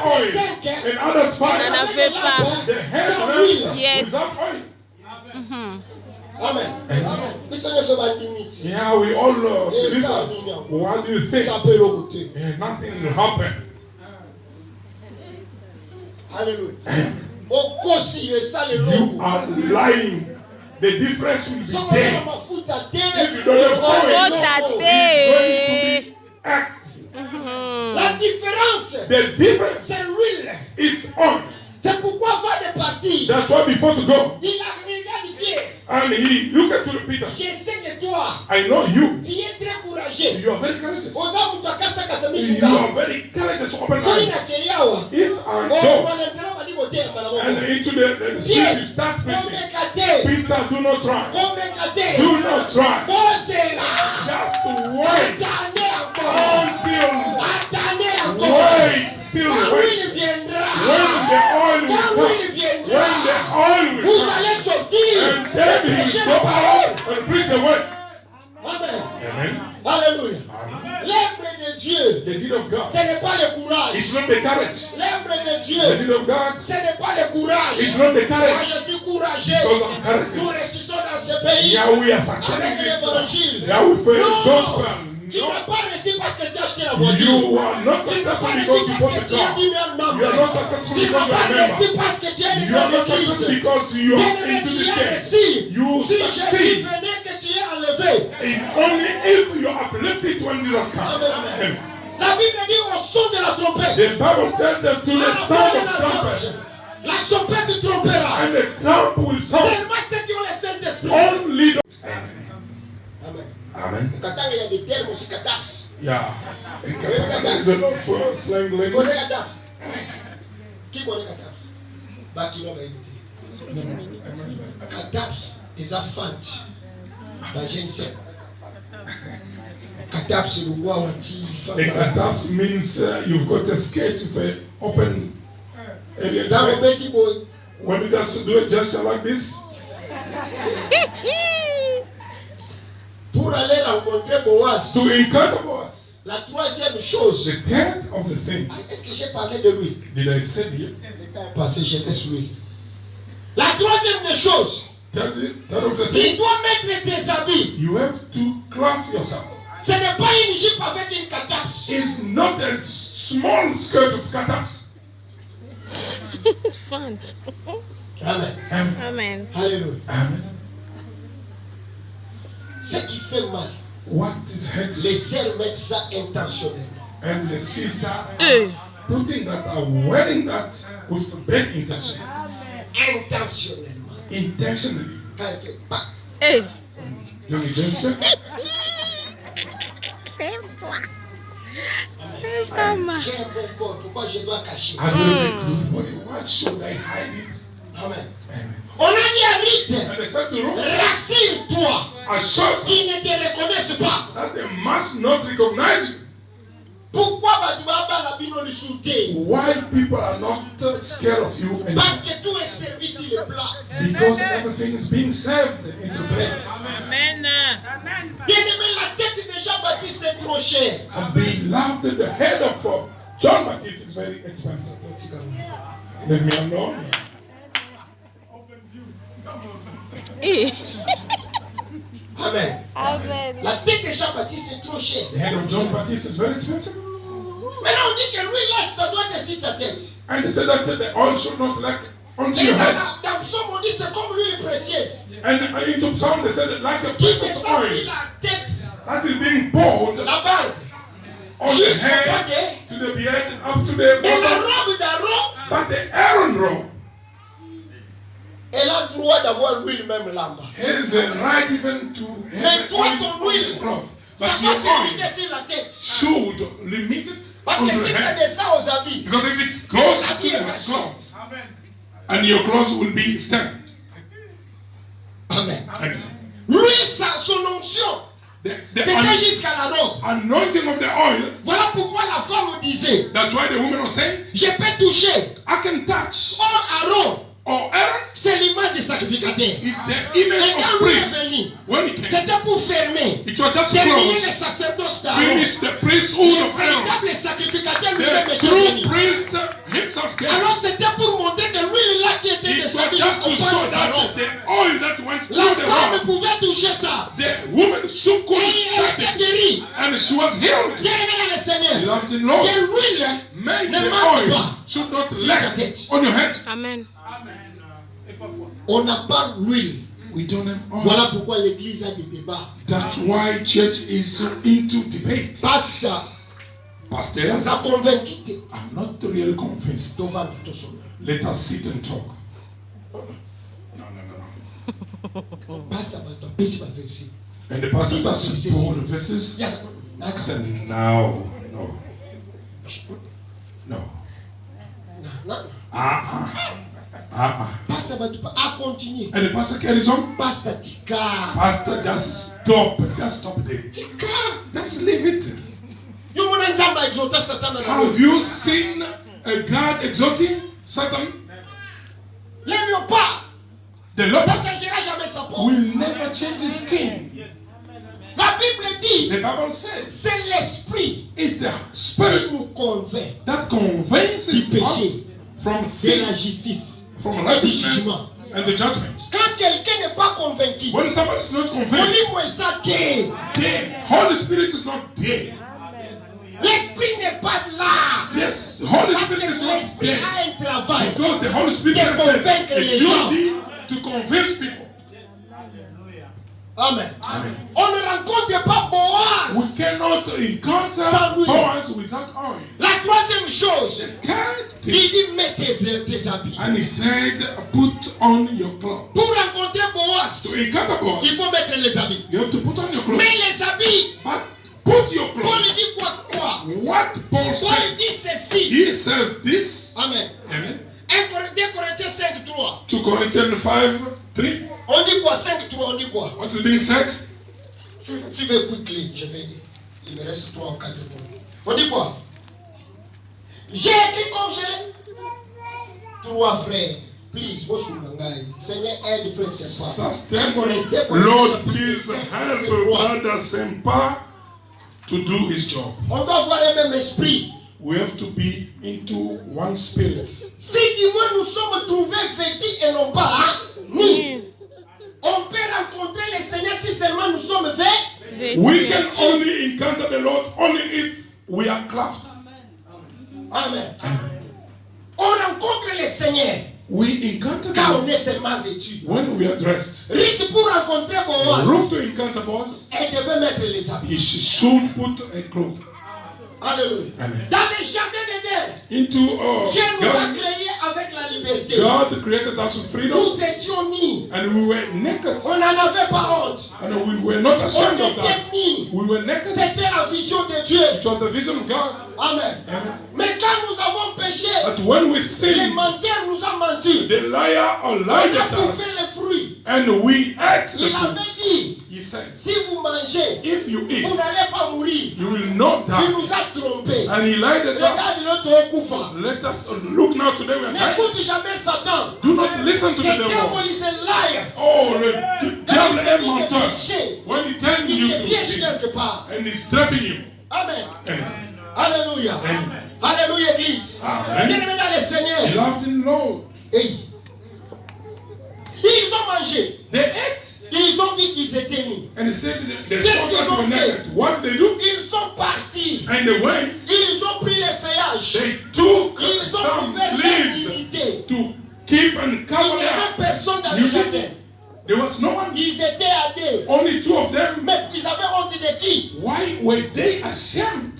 oil. 5 And others On five. n'en fait pas. They had sans lamps huile. Yes. without oil. Amen. Amen. Nous sommes sur ma limite. Yeah, we all believers. What do you think? Ça peut le goûter. Yeah, nothing will happen. Alléluia. Au cosi, ça le You logo. are lying. The difference will be Sans there. ma fout à terre. If you don't know Oh, oil, ta it's going to tête. be act. La différence, The difference c'est l'huile. is on. C'est pourquoi avant de partir, That's why before to go, il a regardé Pierre. and he looked to the Peter. Je sais que toi, I know you. tu es très courageux. You are very courageous. Oza mtu akasaka You samishuka. are very courageous. Open Koi eyes. na keriawa. If I Oh, go wanasema madiko tena mara and moja. into the street, you start preaching. Komekate. Peter, do not try. Komekate. Do not try. Bosela. Just wait Attendez encore. until. Attendez encore. Wait. Still Quand wait. il viendra. When the oil will Quand come. il viendra. When the oil will Vous come. allez sortir. And then he Prêchez will la go parole. out and preach the word. Amen. Amen. Alléluia. Amen. L'œuvre de Dieu, The deed of God. ce n'est pas le courage. It's not the courage. L'œuvre de The Dieu, deed of God ce n'est pas le courage. It's not the Moi, courage. je suis courageux. Because I'm courageous. Nous résistons dans ce pays Yeah, we are avec succeeding. l'évangile. Yeah, we fail Non, gospel. tu No. n'as pas réussi parce que tu as acheté la voiture. You are not Tu n'as pas successful réussi because you bought parce the que tu as car. 10 000 You are membres. not successful Tu n'as because you pas are a réussi member. parce que tu es You are not successful l'église. because you are Bien-aimé, into tu the as church. réussi. You Si Jésus succeed. venait que tu es enlevé. And only if you uplift it when Jesus comes. Amen, amen. Amen. La Bible dit au son de la trompette. The Bible said that to À la the fin sound de of la trumpet, trompette, la trompette trompera. and the trump will sound. Seulement ceux qui ont le Saint-Esprit. Only the... Amen. Amen. Katanga, il y a des termes aussi, kataps. Yeah. There's a lot for slang Tu connais language. kataps? Qui connaît kataps? Baki no baïbiti. Kataps is a fant. Bajense. Kataps le roi wati The kataps means you've got a skate with an open area. Dans le petit boy. When you just do a gesture like this, Pour aller rencontrer Boaz. to encounter us. La troisième chose. The tenth of the things. Est-ce que j'ai parlé de lui? Did I say it? Parce que je laisse lui. La troisième des choses. That of the Tu things. dois mettre tes habits. You have to clothe yourself. Ce n'est pas une jupe avec une kataps. It's not a small skirt of kataps. Fun. Amen. Amen. Amen. Alléluia. Amen. Ce qui fait mal, What is hurting? les sœurs mettent ça intentionnellement. And the sister Eh. putting that are wearing that with bad intention. Intentionnellement. Intentionally. Quand elle fait pas. Eh. Let me just say, Maman. J'ai un bon corps, pourquoi je dois cacher? I have a good body. Why should I hide it? Amen. Amen. On a dit à Rite, And they said to Ruth, rassure-toi assure us qu'ils ne te reconnaissent pas. that they must not recognize you. Pourquoi Badouaba la bino le sauter? Why people are not scared of you anymore? Parce que tout est servi sur le plat. Because everything is being served into plates. Amen. Bien-aimé, la tête de Jean-Baptiste est trop chère. And beloved, the head of John Baptist is very expensive. Let me alone. Eh. Amen. Amen. La tête de Jean-Baptiste est trop chère. The head of John Baptist is very expensive. Maintenant, on dit que lui, là, ça doit être sur ta tête. And they said that the oil should not lack onto Et your head. dans Psaume, on dit c'est comme l'huile précieuse. And into Psalm they said that like the Qui se precious sent sur oil la tête, that is being poured la barbe, on the jusqu'au head poignet. to the beard up to the Mais la bottom. robe d'Aaron, But the Aaron robe elle a le droit d'avoir l'huile même là-bas. has a right even to Mais have toi, oil ton on huile, the cloth. ça But va your se oil limiter sur la tête. should limit it Parce on que the si ça head. descend aux habits, Because if it goes to the cloth, and your clothes will be stained. Amen. Amen. Lui, son onction, The c'était jusqu'à la robe. anointing of the oil, Voilà pourquoi la femme disait, that's why the woman was saying, je peux toucher. I can touch. Or Aaron, Or Aaron c'est l'image du sacrificateur. is the image Et of quand lui est priest. venu, When he came, c'était pour fermer, it was just terminer le close. sacerdoce d'Aaron. Finish the priesthood Le of Aaron. véritable sacrificateur lui-même The était true venu. priest himself came. Alors c'était pour montrer que l'huile là qui était It was descendue just to jusqu'au show point de Aaron. that the oil that went La through the femme robe, pouvait toucher ça. the woman should Et could elle touch était it, guérie. and she was healed. Bien aimé dans le Seigneur. Beloved in Lord, Que l'huile make ne the manque oil pas. should not Sur lack ta tête. on your head. Amen. On n'a pas l'huile. We don't have oil. Voilà pourquoi l'église a des débats. That's why church is so into debate. Pasteur, Pastor, nous a convaincu. I'm not really convinced. Let us sit and talk. No. Pasteur, bato, apesi. And the pastor just pulled the verses. Yes. I said, no. Pasteur, bato, a continué. And the pastor carries on. Pasteur, tika. Pastor, just stop there. Tika. Just leave it. Yo mona nzamba exalta Satan na Have you seen a God exalting Satan? Lève pas. The Lord Ne changera jamais sa peau. will never change his skin. La Bible dit, The Bible says c'est l'esprit it's the qui spirit nous convainc that convinces Du péché. us from de sin la justice, from et du righteousness jugement. and the judgment. Quand quelqu'un n'est pas convaincu, When somebody is not convinced, on dit ça dead. the Holy Spirit is not dead. L'esprit n'est pas là. Yes, the Holy Parce Spirit que is not l'esprit dead. a un travail. Because the Holy Spirit De has convaincre a les gens. duty to convince people. Amen. Amen. On ne rencontre pas Boaz. We cannot encounter Sans huile. Boaz without oil. La troisième chose, The third il thing, dit mets tes habits. and he said, put on your clothes. Pour rencontrer Boaz, To encounter il Boaz, faut mettre les habits. you have to put on your clothes. Mais les habits, But put your Paul clothes. dit quoi? What Paul Paul said, dit ceci. he says this. Amen. Amen. 2 Corinthiens 5, 3. 2 Corinthians 5:3. On dit quoi? 5, 3, on dit quoi? What is being said? Suivez quickly. Il me reste 3 ou 4 points. On dit quoi? J'ai écrit comme j'ai 3 frères. Please, Seigneur, aide frère Sempa. Sustain me. Lord, please help Brother Sempa to do his job. On doit avoir le même esprit. We have to be into one spirit. Si du moins nous sommes trouvés vêtus et non pas nus, on peut rencontrer le Seigneur si seulement nous sommes vêtus. We can only encounter the Lord only if we are clothed. Amen. On rencontre le Seigneur We encounter the quand on Lord est seulement vêtu. when we are dressed. Rite pour rencontrer Boaz, Ruth to encounter Boaz, elle devait mettre les habits. he should put a cloak. Alléluia. Amen. Dans le jardin d'Éden, Into Dieu nous a God, créés avec la liberté. God created us with freedom, Nous étions nus. and we were naked, On n'en avait pas honte. and we were not On ashamed of était that. nus. We were naked. C'était la vision de Dieu. It was the vision of God. Amen. Amen. Mais quand nous avons péché, But when we les sinned, menteurs nous ont menti. the liar On lied a at bouffé us, les fruits. and we ate the Il avait fruit. dit, He says, si vous mangez, if you eat, vous n'allez pas mourir. you will not Il die. nous a trompés. And he lied at Regarde us. l'autre Koufa. Let us look now today we are dying. N'écoute jamais Satan. Do not listen to The the devil. devil is a liar. Oh, le diable est menteur. péché, When he tells you il te to piège sin, quelque part. and he's trapping you. Amen. Amen. Alléluia. Amen. Alléluia, Église. Amen. Bien-aimés dans le Seigneur. Beloved in Lord, Hey. Ils ont mangé. they ate. Ils ont vu qu'ils étaient nus. And he said they Qu'est-ce saw qu'ils that ont they were fait? naked. What did they do? Ils sont partis. And they went. Ils ont pris les feuillages. They took Ils ont some couvert leur leaves dignité. to keep and Il cover n'y avait their personne dans le nudity. jardin. There was no one. Ils étaient à deux. Only two of them. Mais ils avaient honte de qui? Why were they ashamed?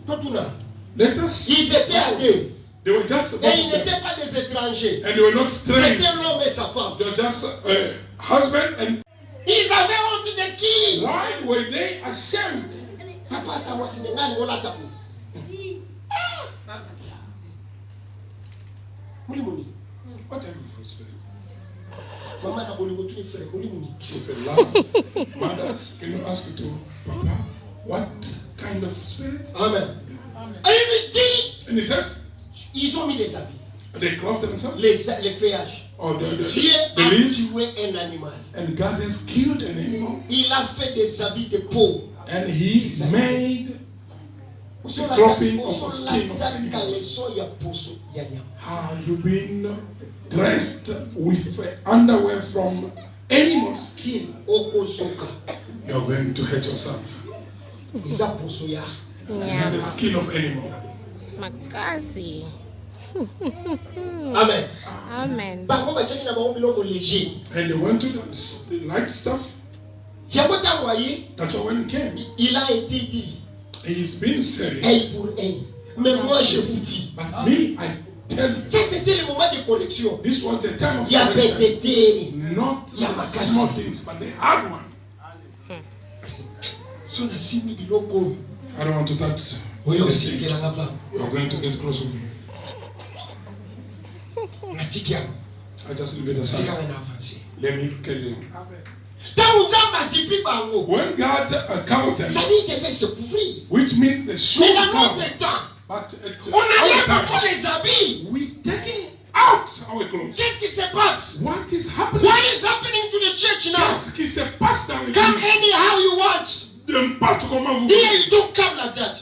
Toi, tout là. Let us. Ils étaient à deux. They were just Et ils both of them. n'étaient pas des étrangers. And they were not strange. C'était l'homme et sa femme. They were just husband and. Ils avaient honte de qui? Why were they ashamed? Papa, attends-moi, c'est une gagne, on l'attend. Mouli mouli. What type of spirit? Maman a bolingo tous les frères. Mouli mouli. If you love mothers, can you ask to Papa what kind of spirit? Amen. Et il dit, And he says, ils ont mis les habits, they clothed themselves. les feuillages. Or Dieu the a leaves. tué un animal. And God has killed an animal. Il a fait des habits de peau. And he made the clothing of a skin of an animal. Have you been dressed with underwear from animal skin? You're going to hurt yourself. This is the skin of animal. Makasi. Amen. Amen. And they went to the light stuff. That's why when he came, Il a été dit, he's been saying, œil pour œil. Mais moi je vous dis, but me, I tell you, ça c'était le moment de correction. this was the time of Il y a correction. pété. Not Yeah, small things, but the hard one. Son asimi biloko. I don't want to touch. Oyo these aussi things. kela ngapa. You're going to get close with me. Natikia. I just leave it aside. Sika na avancer. Let me carry on. Tangu nzamba zipi bango. When God covers them, Ça dit qu'il devait se couvrir. which means they should Mais dans cover, notre temps, but on enlève our encore time, les habits. we taking out our clothes. Qu'est-ce qui se passe? What is happening? What is happening to the church now? Qu'est-ce qui se passe dans l'église? Come anyhow you want. N'importe comment vous Here voulez. you don't come like that.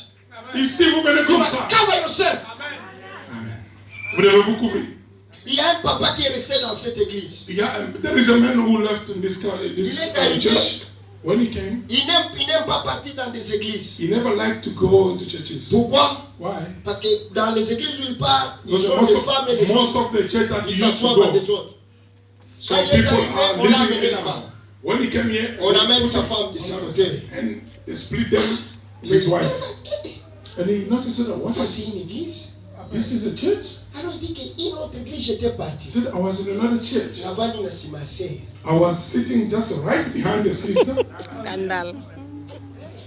Ici, vous venez You comme must ça. cover yourself. Amen. Vous devez vous couvrir. Il y a un papa qui est resté dans cette église. There is a man who left in this church. When he came, il n'aime pas partir dans des églises. He never liked to go into churches. Pourquoi? Why? Parce que dans les églises où il part, ils Because sont des femmes et des most hommes. of the church that he Ils used to s'assoient go. dans des autres. So Quand il est people arrivé, are on l'a amené living là-bas. When he came here, On amène sa femme de ce côté. and they split them with his wife. And he noticed that what Ça, is c'est une église. this is a church? Alors il dit qu'une autre église, j'étais parti. He said, I was in another church. Là-bas, il y a si ma sœur. I was sitting just right behind the sister, Scandal.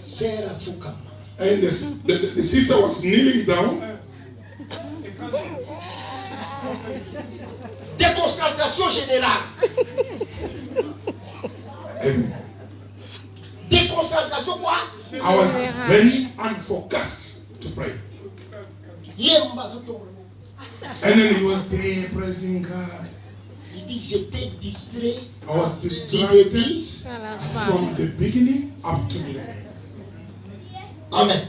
Sœur Afukama. and the sister was kneeling down. Déconcentration générale. And Déconcentration quoi? I was very unfocused to pray. Yemba zoto. And then he was there praising God. Il dit j'étais distrait. I was Du distracted début. À la fin. from the beginning up to the end. Amen.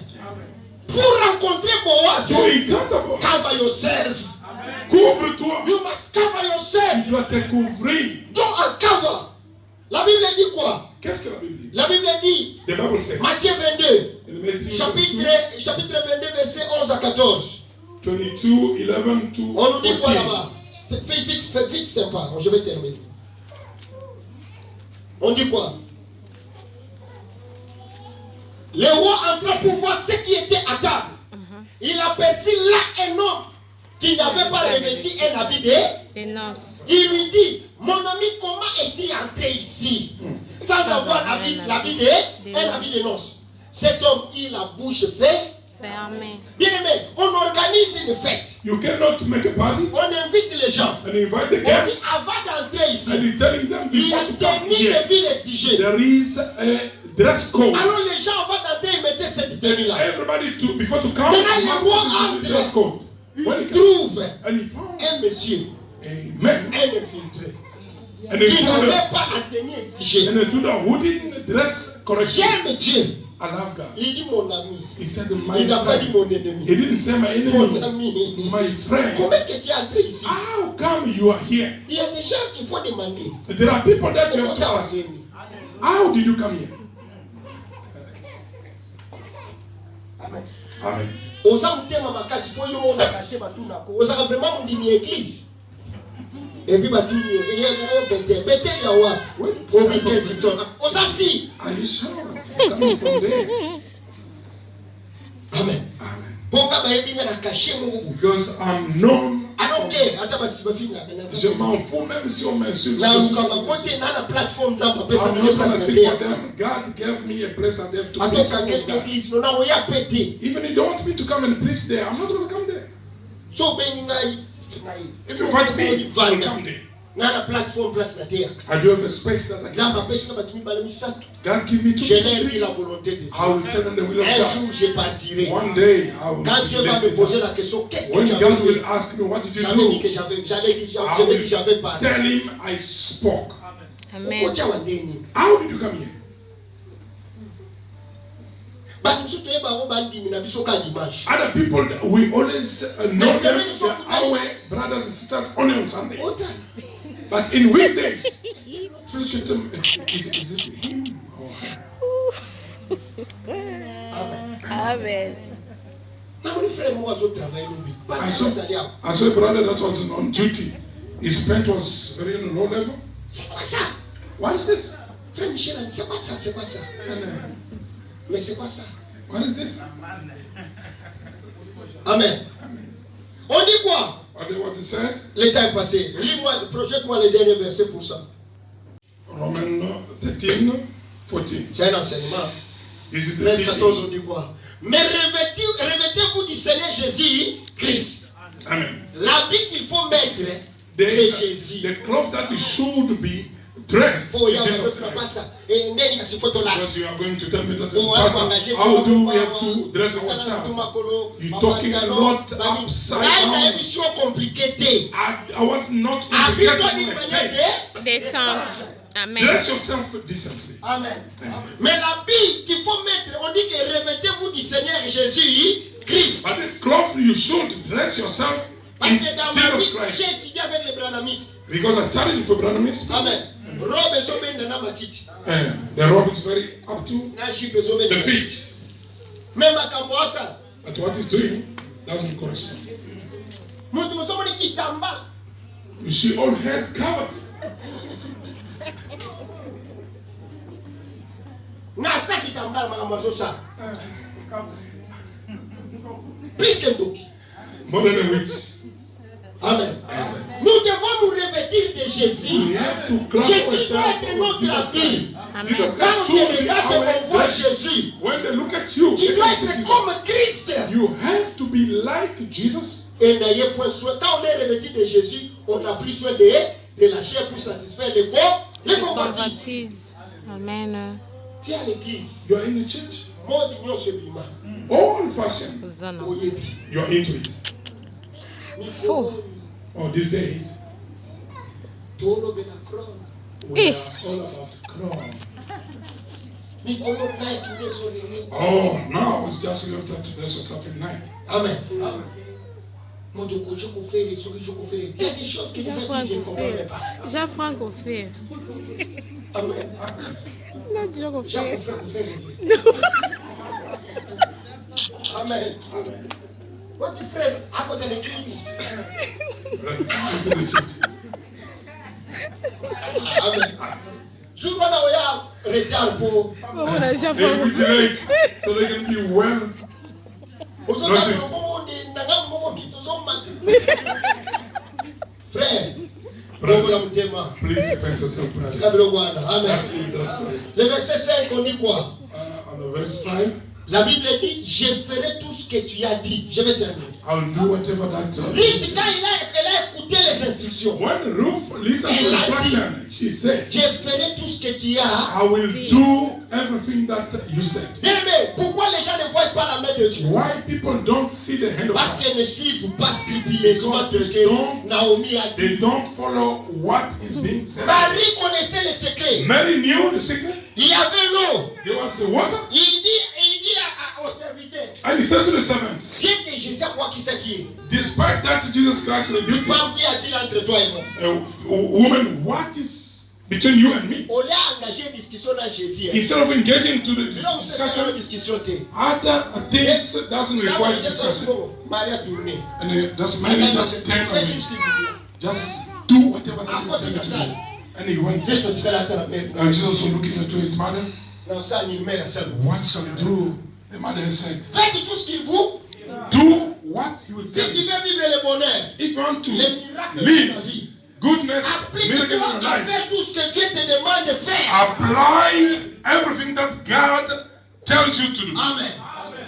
Pour rencontrer Boaz, So he got about. cover yourself. Couvre-toi. You must cover yourself. Tu dois te couvrir. Don't uncover. La Bible dit quoi? Qu'est-ce que la Bible dit? La Bible dit, The Bible says. Matthieu 22, In Matthew chapitre 22, verset 11 à 14. 22, 11 to On nous dit quoi 14. là-bas? Faites vite, sympa. Je vais terminer. On dit quoi? Le roi entra pour voir ce qui était à table. Il aperçut là un homme qui n'avait pas revêtu un habit de. Des noces. Il lui dit, mon ami, comment est-il entré ici sans avoir l'habit de noces? Cet homme, il a bouche Fermé. Bien aimé, on organise une fête. You cannot make a party On invite les gens. and invite the On dit, guests avant d'entrer and ici, you're telling them il y a before to come une tenue here. de ville exigée. There is a dress code. Alors les gens, avant d'entrer, ils mettaient cette tenue-là. Everybody to before to come, Maintenant, you le must roi listen to the dress entre. code. When he Il comes, trouve and he found un monsieur, a man, un infiltré, and he qui found n'avait pas la tenue exigée. and he took a wooden dress correction. J'aime Dieu. I love God. Il dit mon ami. He said, my Il n'a pas dit friend. mon ennemi. He didn't say my Mon enemy, ami. my friend. Comment est-ce que tu es entré ici? How come you are here? Il y a des gens qu'il faut demander. There are people that you have to Comment ask. t'as venu? How did you come here? Amen. Amen. Oza mutema makasi po yo mona kase batuna ko. Oza vraiment mundimi église. Et puis batuni yo bete ya wa. O bi Kensington. Oza si. Are you sure? I'm coming from there. Amen. Amen. Bonga ba yebi na caché mo go. Because I'm known. I don't care. Ata basi ba finga na Je m'en fous même si on m'insulte. na ukamba kote na platform za pesa I'm na not going to place sit for na them. God gave me a place and they have to ato preach. kangel église no na o ya pété. Even if you don't want me to come and preach there, I'm not going to come there. So ben ngai. If you invite me, I'll come there. Na platform place na terre. I do have a space that I can. Nzamba pesa na batumi bale misatu. God give me two. Je leur dis la volonté de Dieu. I will tell them the will of Un God. jour, je partirai. One day, I will Quand Dieu va me lift it poser up. la question, qu'est-ce que When tu as God fait? will ask me, what did you J'avais dit do? que j'avais I will dit j'avais parlé. tell him I spoke. Amen. Ukocha wa ndeni. How did you come here? Ba msuto yeba ngo bandimi na biso ka dimanche. Other people, we always know But them, seven so they're our brothers and sisters only on Sunday. Ota. But in weekdays, look at them, is it him or her? Amen. Na mon frère moi zo travailler no bi. Pas I de saw, ça là. I saw a brother that was on duty. His pant was very low level. C'est quoi ça? What is this? Frère Michel, c'est quoi ça? C'est quoi ça? Mais c'est quoi ça? What is this? Amen. On dit quoi? What it says? Le temps est passé. Lis-moi, projette-moi les derniers versets pour ça. Romans 13, 14. C'est un enseignement. This is the 13, 14, on teaching. dit quoi? Mais revêtez-vous du Seigneur Jésus-Christ. Amen. L'habit qu'il faut mettre, c'est Jésus. The cloth that you should be dressed Oh, is yeah, Jesus pas Christ. ça. Et ndeni kasi photo là. Because you are going to tell me that, Oh, Pastor, how do we have to dress ourselves? You're talking a lot upside down. Émission compliquée. I was not Habite-toi complicated d'une when I manière said, Descente. Amen. dress yourself decently. Amen. Mais l'habit qu'il faut mettre, on dit que revêtez-vous du Seigneur Jésus-Christ. But the cloth you should dress yourself Parce is que dans ma vie, Jesus j'ai Christ. étudié avec les Branhamistes. Because I studied for Branhamists. Amen. Robe ezobenda na matiti. And the robe is very up to Na jupe ezobenda the na matiti. feet. Même makambo asa. But what he's doing doesn't correspond. Mutu musomo ni kitamba. You see all head covered. Na sa kitamba makambo azosa. Plus que ndoki. More than a witch. Amen. Nous devons nous revêtir de Jésus. We have to clothe Jésus doit ourselves être notre with habit. Jesus. Amen. Jesus Quand Christ on te should be regarde, our on voit flesh. Jésus. When they look at you, Tu they dois can see être Jesus. comme Christ. You have to be like Jesus. Et n'ayez point soin. Quand on est revêtu de Jésus, on n'a plus soin de la chair pour satisfaire les convoitises. Convoitise. Amen. Tu es à l'église. You are in the church. Mode union se bima. All fashion. Hosanna. Oyebi. You are into it. Faux. Oh, these days, Tolo bena crown. we are all about crown. Mikolo night today so renew. Oh, now it's just left up to this or something night. Amen. Mon Dieu, je peux faire ce que je peux faire. Il y a des choses que les gens disent, je ne comprends pas. Jean-Franc Offert. Amen. Non, Jean J'ai Offert. fait. Amen. Votre frère, à côté de l'église. Into the church. Amen. Je vois là où il y a retard pour. On a They Jean-Franc will be Offert. late, so they can be well. Frère, Please repent yourself, brother. Amen. That's it, that's it. Le verset 5, on dit quoi? On the verse 5, La Bible dit, je ferai tout ce que tu as dit. Je vais terminer. I'll do whatever that Ruth, quand elle a écouté les instructions, When Ruth listened to instruction, she said, je ferai tout ce que tu as. I will do everything that you said. Bien aimé, pourquoi les gens ne voient pas la main de Dieu? Why people don't see the hand of Parce God? qu'elles ne suivent pas scrupuleusement ce que Naomi a They dit. don't follow what is being said. Marie connaissait le secret. Mary knew the secret. Il y avait l'eau. There was the water. Il dit aux serviteurs, And he said to the servants, bien que Jésus a quoi qui c'est qui est. despite that Jesus Christ rebuked Femme, qui a-t-il entre toi et moi? woman, what is between you and me? On l'a engagé une discussion là, Jésus. Instead of engaging to the Là, vous faites une discussion, discussion. other things doesn't require discussion. Marie a tourné. And just Mary just turned on Faites me. tout ce qu'il vous dit. Just do whatever that you tell me to do. And he went. Jésus dit qu'elle a la mère. And Jesus was looking to his mother. Non, ça, il met la seule. What shall we do? The mother said, Faites tout ce qu'il vous. do what he will Si tell tu you. veux vivre le bonheur, If you want to les miracles de ta live vie, goodness, miracle in applique-toi your à life, faire tout ce que Dieu te demande de faire. apply everything that God tells you to do. Amen.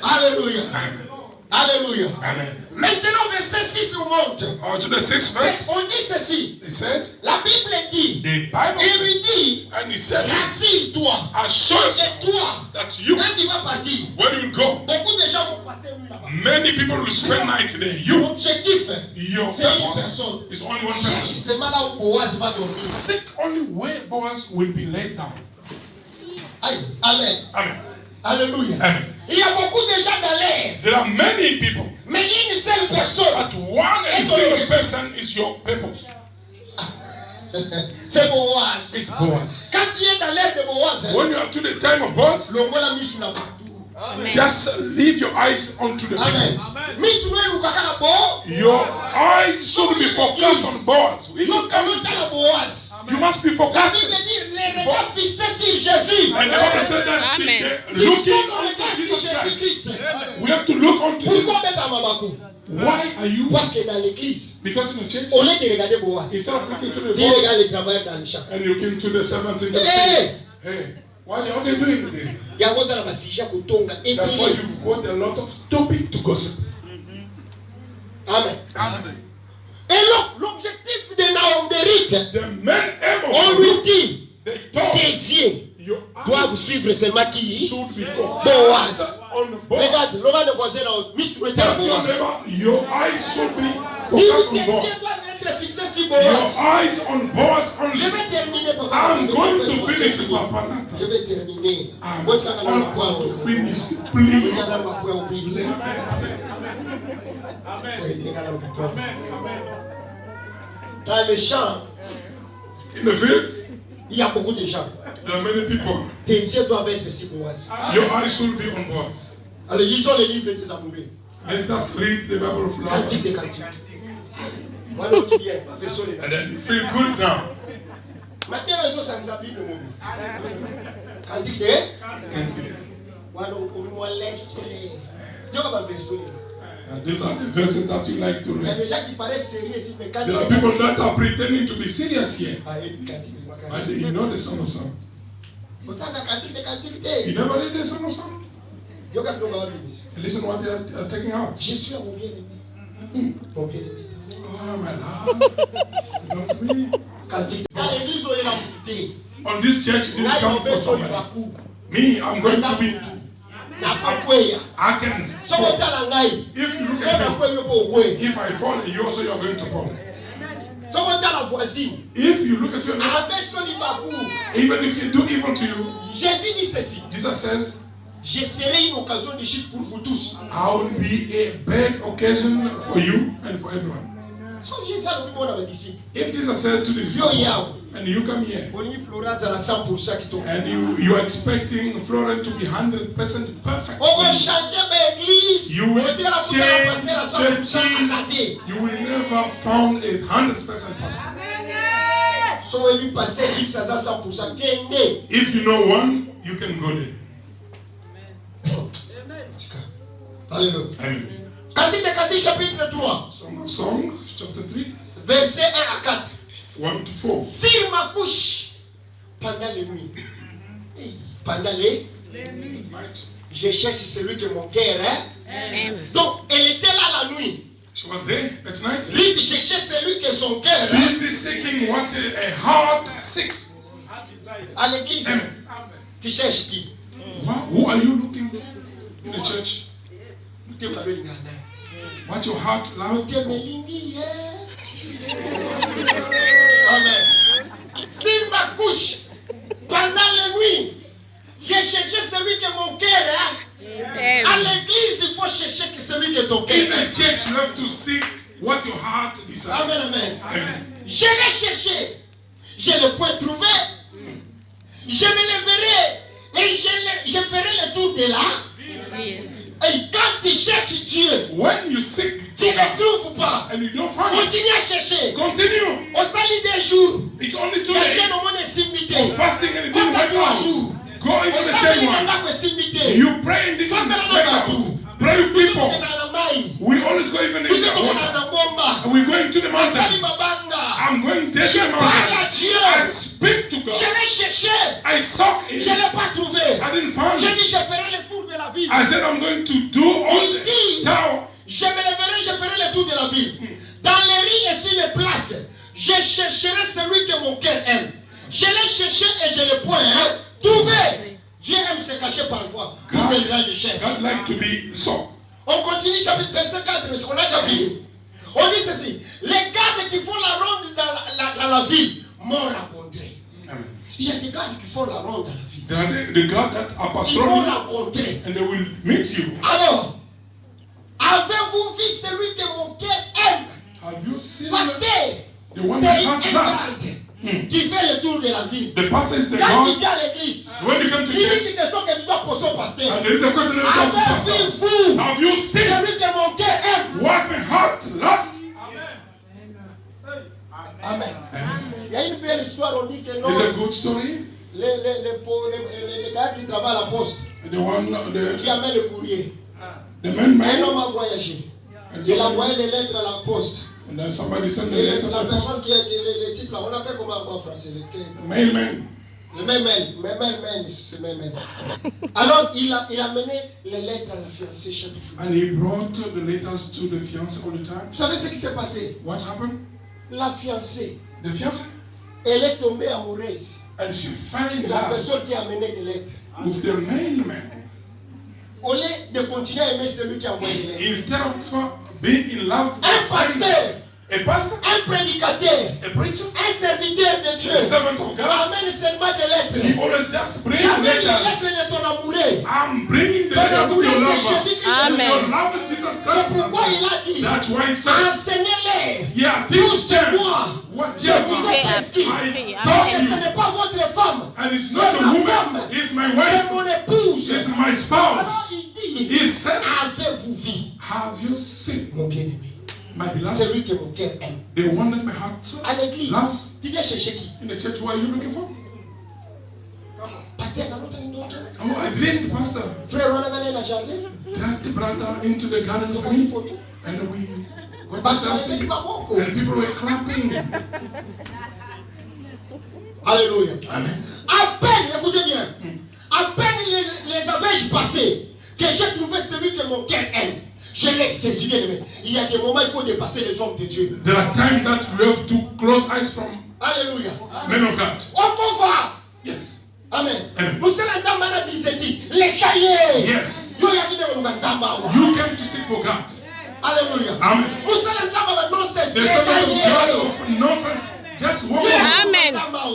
Alléluia. Amen. Alléluia. Amen. Maintenant, verset 6, on monte. Or to the sixth verse, On dit ceci. he said, La Bible dit, the Bible il said, lui dit, and he said, rassure-toi. assure Et yourself toi, that you, quand tu vas partir, when you go, beaucoup de gens vont passer nuit là-bas. many people will spend night there. You, L'objectif, your c'est une purpose personne. is only one Cherche person. seulement là où Boaz va dormir. Seek only where Boaz will be laid down. Aïe. Amen. Amen. Alléluia. Amen. Il y a beaucoup de gens dans l'air, There are many people, mais une seule personne, but one and single person is your purpose. c'est Boaz. It's Boaz. Quand tu es dans l'air de Boaz, When you are to the time of Boaz, longola misu na partout. Amen. just leave your eyes onto the Amen. people. Misu no elukaka na bo. Your eyes should be focused on Boaz. If you Yo kalota na Boaz. you must be La focused. Bible dit les regards fixés sur Jésus. And the Bible said that Amen. looking Fixons nos unto regards sur Jesus Christ. Jésus-Christ. We have to look unto Pourquoi Jesus. mettre à Mamakou? Why are you? Parce que dans l'église, Because in the church, au lieu de regarder Boaz, instead of looking to the tu Boaz regardes les travailleurs dans les champs. and looking to the servant in the Hey! field. Hey, what are you doing there? yango eza na basija kotonga That's why ebele. you've got a lot of topic to gossip. Amen. Et l'objectif de Naomérite, The main aim on of lui dit, they told tes yeux your eyes doivent suivre seulement qui? should be focused Boaz. on Boaz. Regarde, l'homme de voisin là, Miss Wete à Tell your Boaz. neighbor, your eyes should be Dis, focused tes on yeux Boaz. doivent être fixés sur Your Boaz. eyes on Boaz Je only. vais terminer, papa. I'm going to Je vais finish, terminer. Papa Je Nathan. vais terminer. I'm Moi, tu vas all regarder ma pointe. about to finish. Please. Regarde ma pointe, please. Dans les champs, In the fields, il y a beaucoup de gens. there are many people. Tes yeux doivent être siboises. Your eyes should be on boss. Alors, lisons les livres des amoureux. Let us read the Bible of Cantique des flowers. cantiques. Moi, l'autre qui vient, ma version les And then you feel good now. Matin, raison, ça nous a vu le monde. Cantique des Cantique. voilà, au moins lettre. Il y a ma version. And these are the verses that you like to Il y a read. des gens qui paraissent sérieux ici, mais quand There are people that are pretending to be serious here. Ah, et puis cantique, And you know the song of song. autant que cantique des cantiques, You never read the song of song? il y a quand même And listen what they are taking out. je suis à mon bien-aimé. Mon bien-aimé. Oh, my love. You know what I mean? Cantique. Dans l'église, on est là pour tout. On this church, you Là, didn't ils vont come for faire son somebody. Ibakou. Me, I'm going to be. I can fall. If you look at me, if I fall, you also you are going to fall. If you look at your neighbor, even if you do evil to you, Jésus dit ceci. Jesus says, Je serai une occasion de chute pour vous tous. I will be a bad occasion for you and for everyone. If Jesus said to this, and you come here, and you are expecting Florence to be 100% perfect, you will change churches. You will never found a 100% pastor. If you know one, you can go there. Alléluia. Amen. Cantique des Cantiques, chapitre 3. Song of Songs, chapter 3, Verset 1 à 4. 1 to 4. Sur ma couche, pendant les nuits, pendant les Night. je cherche celui que mon cœur est. Amen. Donc, elle était là la nuit. She was there at night. Lui, il cherchait celui que son cœur est. Busy seeking what a heart seeks. À l'église, Amen. tu cherches qui? Who are you looking in the church? Tu es avec Ghana. What your heart loves Tu es for. Melingi, yeah. Amen. Sur ma couche, pendant la nuit, je cherchais celui que mon cœur est. À l'église, il faut chercher que celui que ton cœur In est. the church, you have to seek what your heart desires. Amen, amen. Amen. Je l'ai cherché. Je l'ai point trouvé. Je me lèverai et je ferai le tour de là. Et quand tu cherches Dieu, When you seek tu ne trouves pas. and you don't find it, Continue à chercher. continue. Au salut des jours, It's only 2 il y a days jeune au monde s'imiter. of fasting and it didn't Pendant work 3 out. jours. Go into Au the salut third des one. gens s'imiter. You pray and it didn't work out. Pray with people. We always go even in the water. We're going to the mountain. I'm going there to Je the parle à mountain. Dieu. I speak to Je God. l'ai cherché. I sought Je it. ne l'ai pas trouvé. I didn't find J'ai it. dit, je ferai le tour de la ville. I said I'm going to do all Il the dit, tower. je me lèverai, je ferai le tour de la ville. Dans les rues et sur les places, je chercherai celui que mon cœur aime. Je l'ai cherché et je l'ai point trouvé. Dieu aime se cacher parfois. Pour que les gens le cherchent. God like to be sought. On continue, chapitre verset 4, on a déjà fini. On dit ceci. Les gardes qui font la ronde dans la ville m'ont rencontré. Amen. Il y a des gardes qui font la ronde dans la ville. They are the God that are Ils m'ont patrolling rencontré. and they will meet you. Alors, avez-vous vu celui que mon cœur aime? Have you seen Pasteur, the one c'est that un heart loves? garde qui fait le tour de la ville. The pastor is the Quand il God. vient à l'église, When you come to il dit une church, question que tu dois poser au pasteur. and there is a question that comes to pastor. Avez-vous Have you seen celui que mon cœur aime? what my heart loves? Amen. Amen. Il y a une belle histoire, on dit que non, It's a good story. les gars qui travaillent à la poste, The one, qui the amènent le courrier. man, Un homme a voyagé. Il a envoyé des lettres à la poste. and then somebody sent the Et letter. la to the post. personne qui est le type là, on appelle comment en français? Mailman. Le mail, c'est mail. Alors il a amené les lettres à la fiancée chaque jour. And he brought the letters to the fiancé all the time. Vous savez ce qui s'est passé? What happened? La fiancée, The fiancé, elle est tombée amoureuse and she fell in de la love personne qui a amené des lettres. with the mailman. Au lieu de continuer à aimer celui qui a envoyé les lettres. Instead of being in love with Un the sender, pasteur A pastor, un prédicateur, a preacher, un serviteur de Dieu a servant of God, amène seulement des lettres. he always just brings J'amène les letters. lettres de ton amoureux. I'm bringing the Ton letters amoureux, to your c'est lover. Jésus-Christ. Amen. Your love is Jesus C'est Christ. pourquoi il a dit, That's why he said, enseignez-les yeah, tous teach de them moi. Je whatever vous ai prescrit. I Donc taught ce you. n'est pas votre femme, And it's c'est not a ma woman, femme, it's my c'est wife, mon épouse. it's my Alors spouse. il dit, He said, avez-vous vu, have you seen, mon bien-aimé, my beloved, celui que mon cœur aime. the one that my heart À l'église, loves? tu viens chercher qui? In the church, who are you looking for? Pasteur, dans l'autre, une autre. Oh, I didn't, Pastor. Frère, on a allé dans le jardin. That brother into the garden Donc with on dit me, photo. and we got a Parce qu'on selfie, n'est pas beaucoup. and people were clapping. Alléluia. Amen. À peine, écoutez bien, à peine les avais-je passés que j'ai trouvé celui que mon cœur aime. Je l'ai saisi, bien aimé. Il y a des moments où il faut dépasser les hommes de Dieu. There are times that we have to close eyes from Alléluia. men of God. On convoit. Yes. Amen. Amen. Nous sommes en train de dire les cahiers. Yes. Yo, ya kide mo ngamba. You came to seek for God. Alléluia. Amen. Nous sommes en train de nonsense. There's some of God of nonsense. Just walk on. Amen.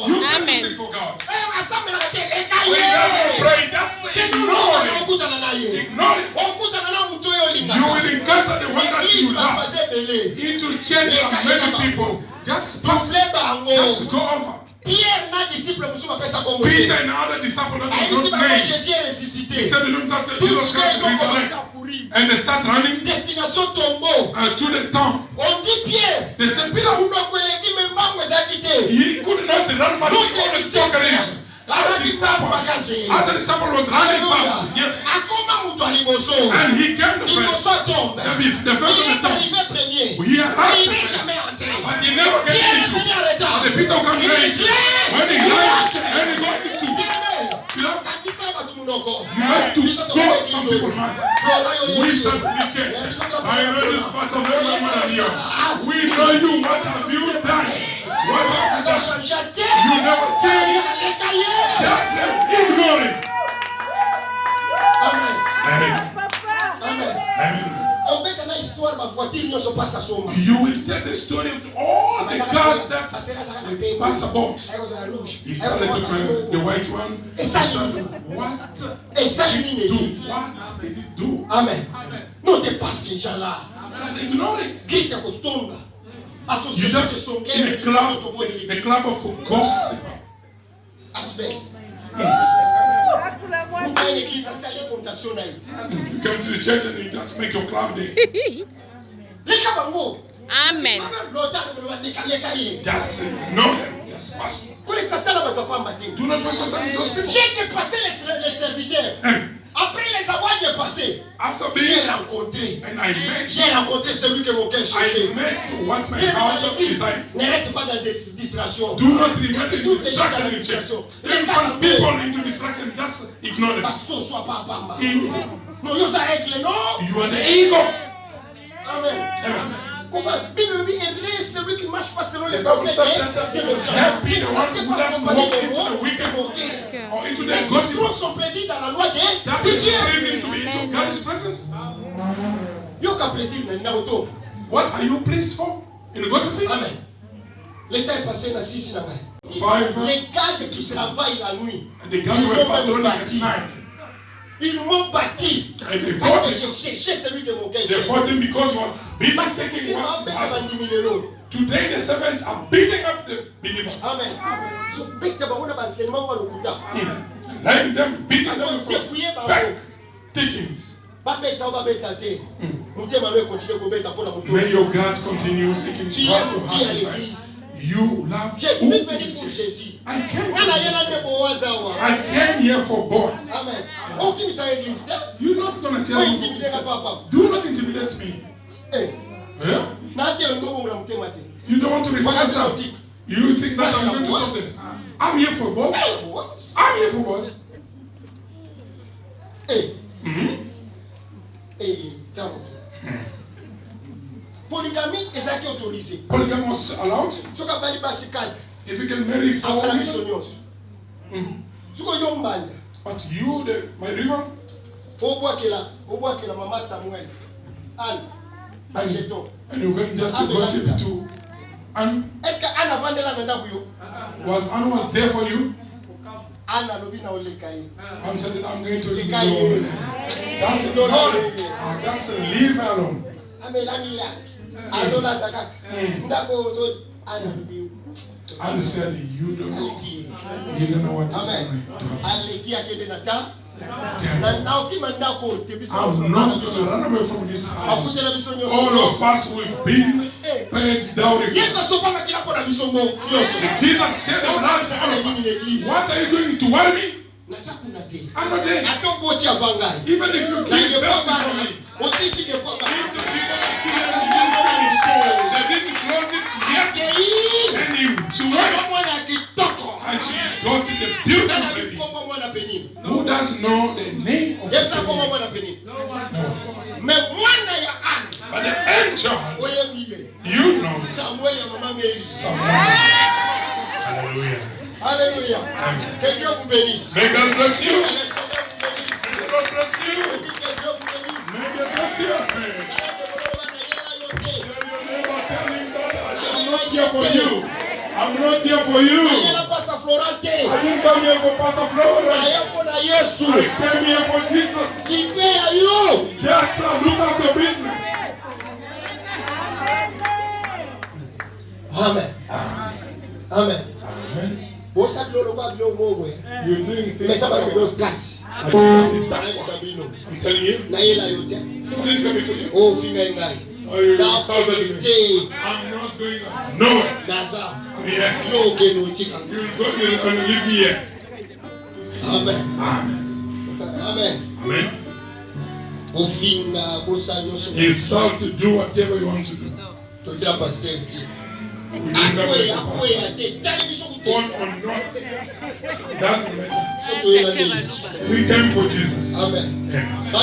You came Amen. to seek for God. Ensemble na te les When cahiers. you pray, just ignore it. Okutana na ye. Ignore it. Okutana na muto yo linga. You will encounter the one that you L'église va love. passer belé. It will change many people. Just pass. Doublé bango. Just go over. Pierre n'a disciple musu mapesa comme Peter and other disciples that Aïe, was si not maman named. Jésus est He ressuscité. said, look at Tous Jesus ceux Christ qui ont commencé resurrected. à courir. And they start running Destination tombeau. to the tomb. On dit Pierre. They said, Peter, Unakweleki membango za kite. he could not run, but he Notre always spoke at him. Other disciple was running fast. Yes. Akoma mutu aliboso. And he came the first. Liboso tombe. The first of Il the est tomb. arrivé premier. He arrived Il n'est first. jamais entré. But he never get Pierre est into. venu en retard. And the Peter come Il late. est vieux. When he Il est got entré. and he got into. Bien-aimé. Kakisa batu munoko. You have to Biso go tokoe some biso. people, man. Flora yo We yesu. start the church. I know this part of every man of you. We know you. What have you done? What have you done? You never change. Just ignore it. Amen. Amen. Amen. Amen. Obeka na histoire ba voiture nyoso passa soma. You will tell the story of all the cars that pass about. He started with the white one. What did it do? Amen. Non dépasse les gens là. Just ignore it. Quitte ya kostonga. You just in a club, the club of gossip. Aspect. You come to the church and you just make your club day. Amen. Just ignore them. Just pass. Do not waste your time with those people. J'ai dépassé les serviteurs. Après les avoir dépassés, After j'ai being rencontré. and I met J'ai rencontré celui que mon cœur cherchait. I met what my Viens dans heart l'église. desired. Ne reste pas dans des distractions. Do not remain in Tous les gens dans distraction la in church. distraction. If you find people into distraction, just ignore them. Basso soit pas bamba. Non, yo ça aigle, non? You are the ego. Amen. Amen. Bible dit errer celui qui marche pas selon les The conseils Bible de said mon that happy the Ça one c'est who pas doesn't accompagné walk de into moi, the wicked de mon cœur. or into Mais the qui gossip. trouve son plaisir dans la loi That de is Dieu. pleasing to be into God's presence. Yo ka plaisir na auto. What are you pleased for? In the gossiping? Amen. L'état est passé na 6 na ngai. 5. Les gars qui travaillent la nuit, And the guys were patrolling at night. ils m'ont bâti. And they Parce fought que him. j'ai cherché celui que mon cœur They cherche. fought him because he was busy Ma seeking sécurité m'a what is fait happening. 90 000 euros. Today the servants are beating up the believers. Amen. So big te bakuna ba enseignement wa lokuta. Lying them, beating them with fake teachings. Ba beta ba beta te. Mutema le continue ko beta pour la muto. May your God continue seeking Tu God aimes to qui à have his l'église? You love Je suis who venu he pour is. Jésus. I came for Wana yana Jesus. de boaza wa. I came here for boys. Amen. On qui sa église là? You're not gonna Moi tell me. intimider la papa. Do not intimidate me. Eh, Yeah? na te ngo na mutema te. You don't want to report Voilà, c'est yourself. logique. You think that I'm going to stop this? I'm here for boys. Eh, what? I'm here for boys. Eh. Eh, tamo. Polygamie est autorisée. Polygamy was allowed. Soka bali basi 4. If you can marry 4 Akala women. biso nyonso. Suko yo mbanda. But you, my river, Obwakela mama Samuel. Anne. Ajeton. and you're going just to gossip to And Est-ce que Anna Vandela nanda kuyo? Anna was there for you? Anna lobi na olekai. I'm saying I'm going to leave you Lekai. alone. That's No, no. just leave her alone. Amelamila. Azola takak. Ndako zo Anna lobi. And said, you don't know. You don't know what is Amen. going to happen. Aleki akende nata. I'm not going to run away from this house. All of us will be paid dowry. Jesus said, what are you going to worry me? I'm not there. Even if you give back from me, they didn't close it yet. And she went. And she got to the beautiful lady. Who does know the name of the lady? No. But the angel, you know Samuel. Hallelujah. Hallelujah. Amen. Que Dieu vous bénisse. May God bless you. Que le Seigneur vous bénisse. May God bless you. Que Dieu vous bénisse. May God bless you. I'm not here for you. I'm not here for you. I didn't come here for Pastor Florence. I came here for Jesus. Yes, sir. Look at the business. Amen. Amen. Amen. You're doing things like those. I'm telling you. I didn't come here for you. Oh, finger Oh, you insulted me. I'm not going nowhere. I'm here. You'll go and leave me here. Amen. Amen. Amen. Amen. Amen. Insult to do whatever you want to do. We didn't come here for phone or not. Doesn't matter. We came for Jesus. Amen. Amen.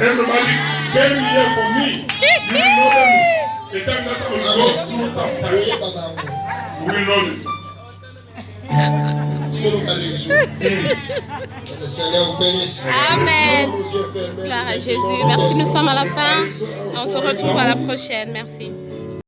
Everybody came here for me. You know them. The time that I will go through tough time. We will know them. Amen. Gloire à Jésus. Merci, nous sommes à la fin. On se retrouve à la prochaine. Merci.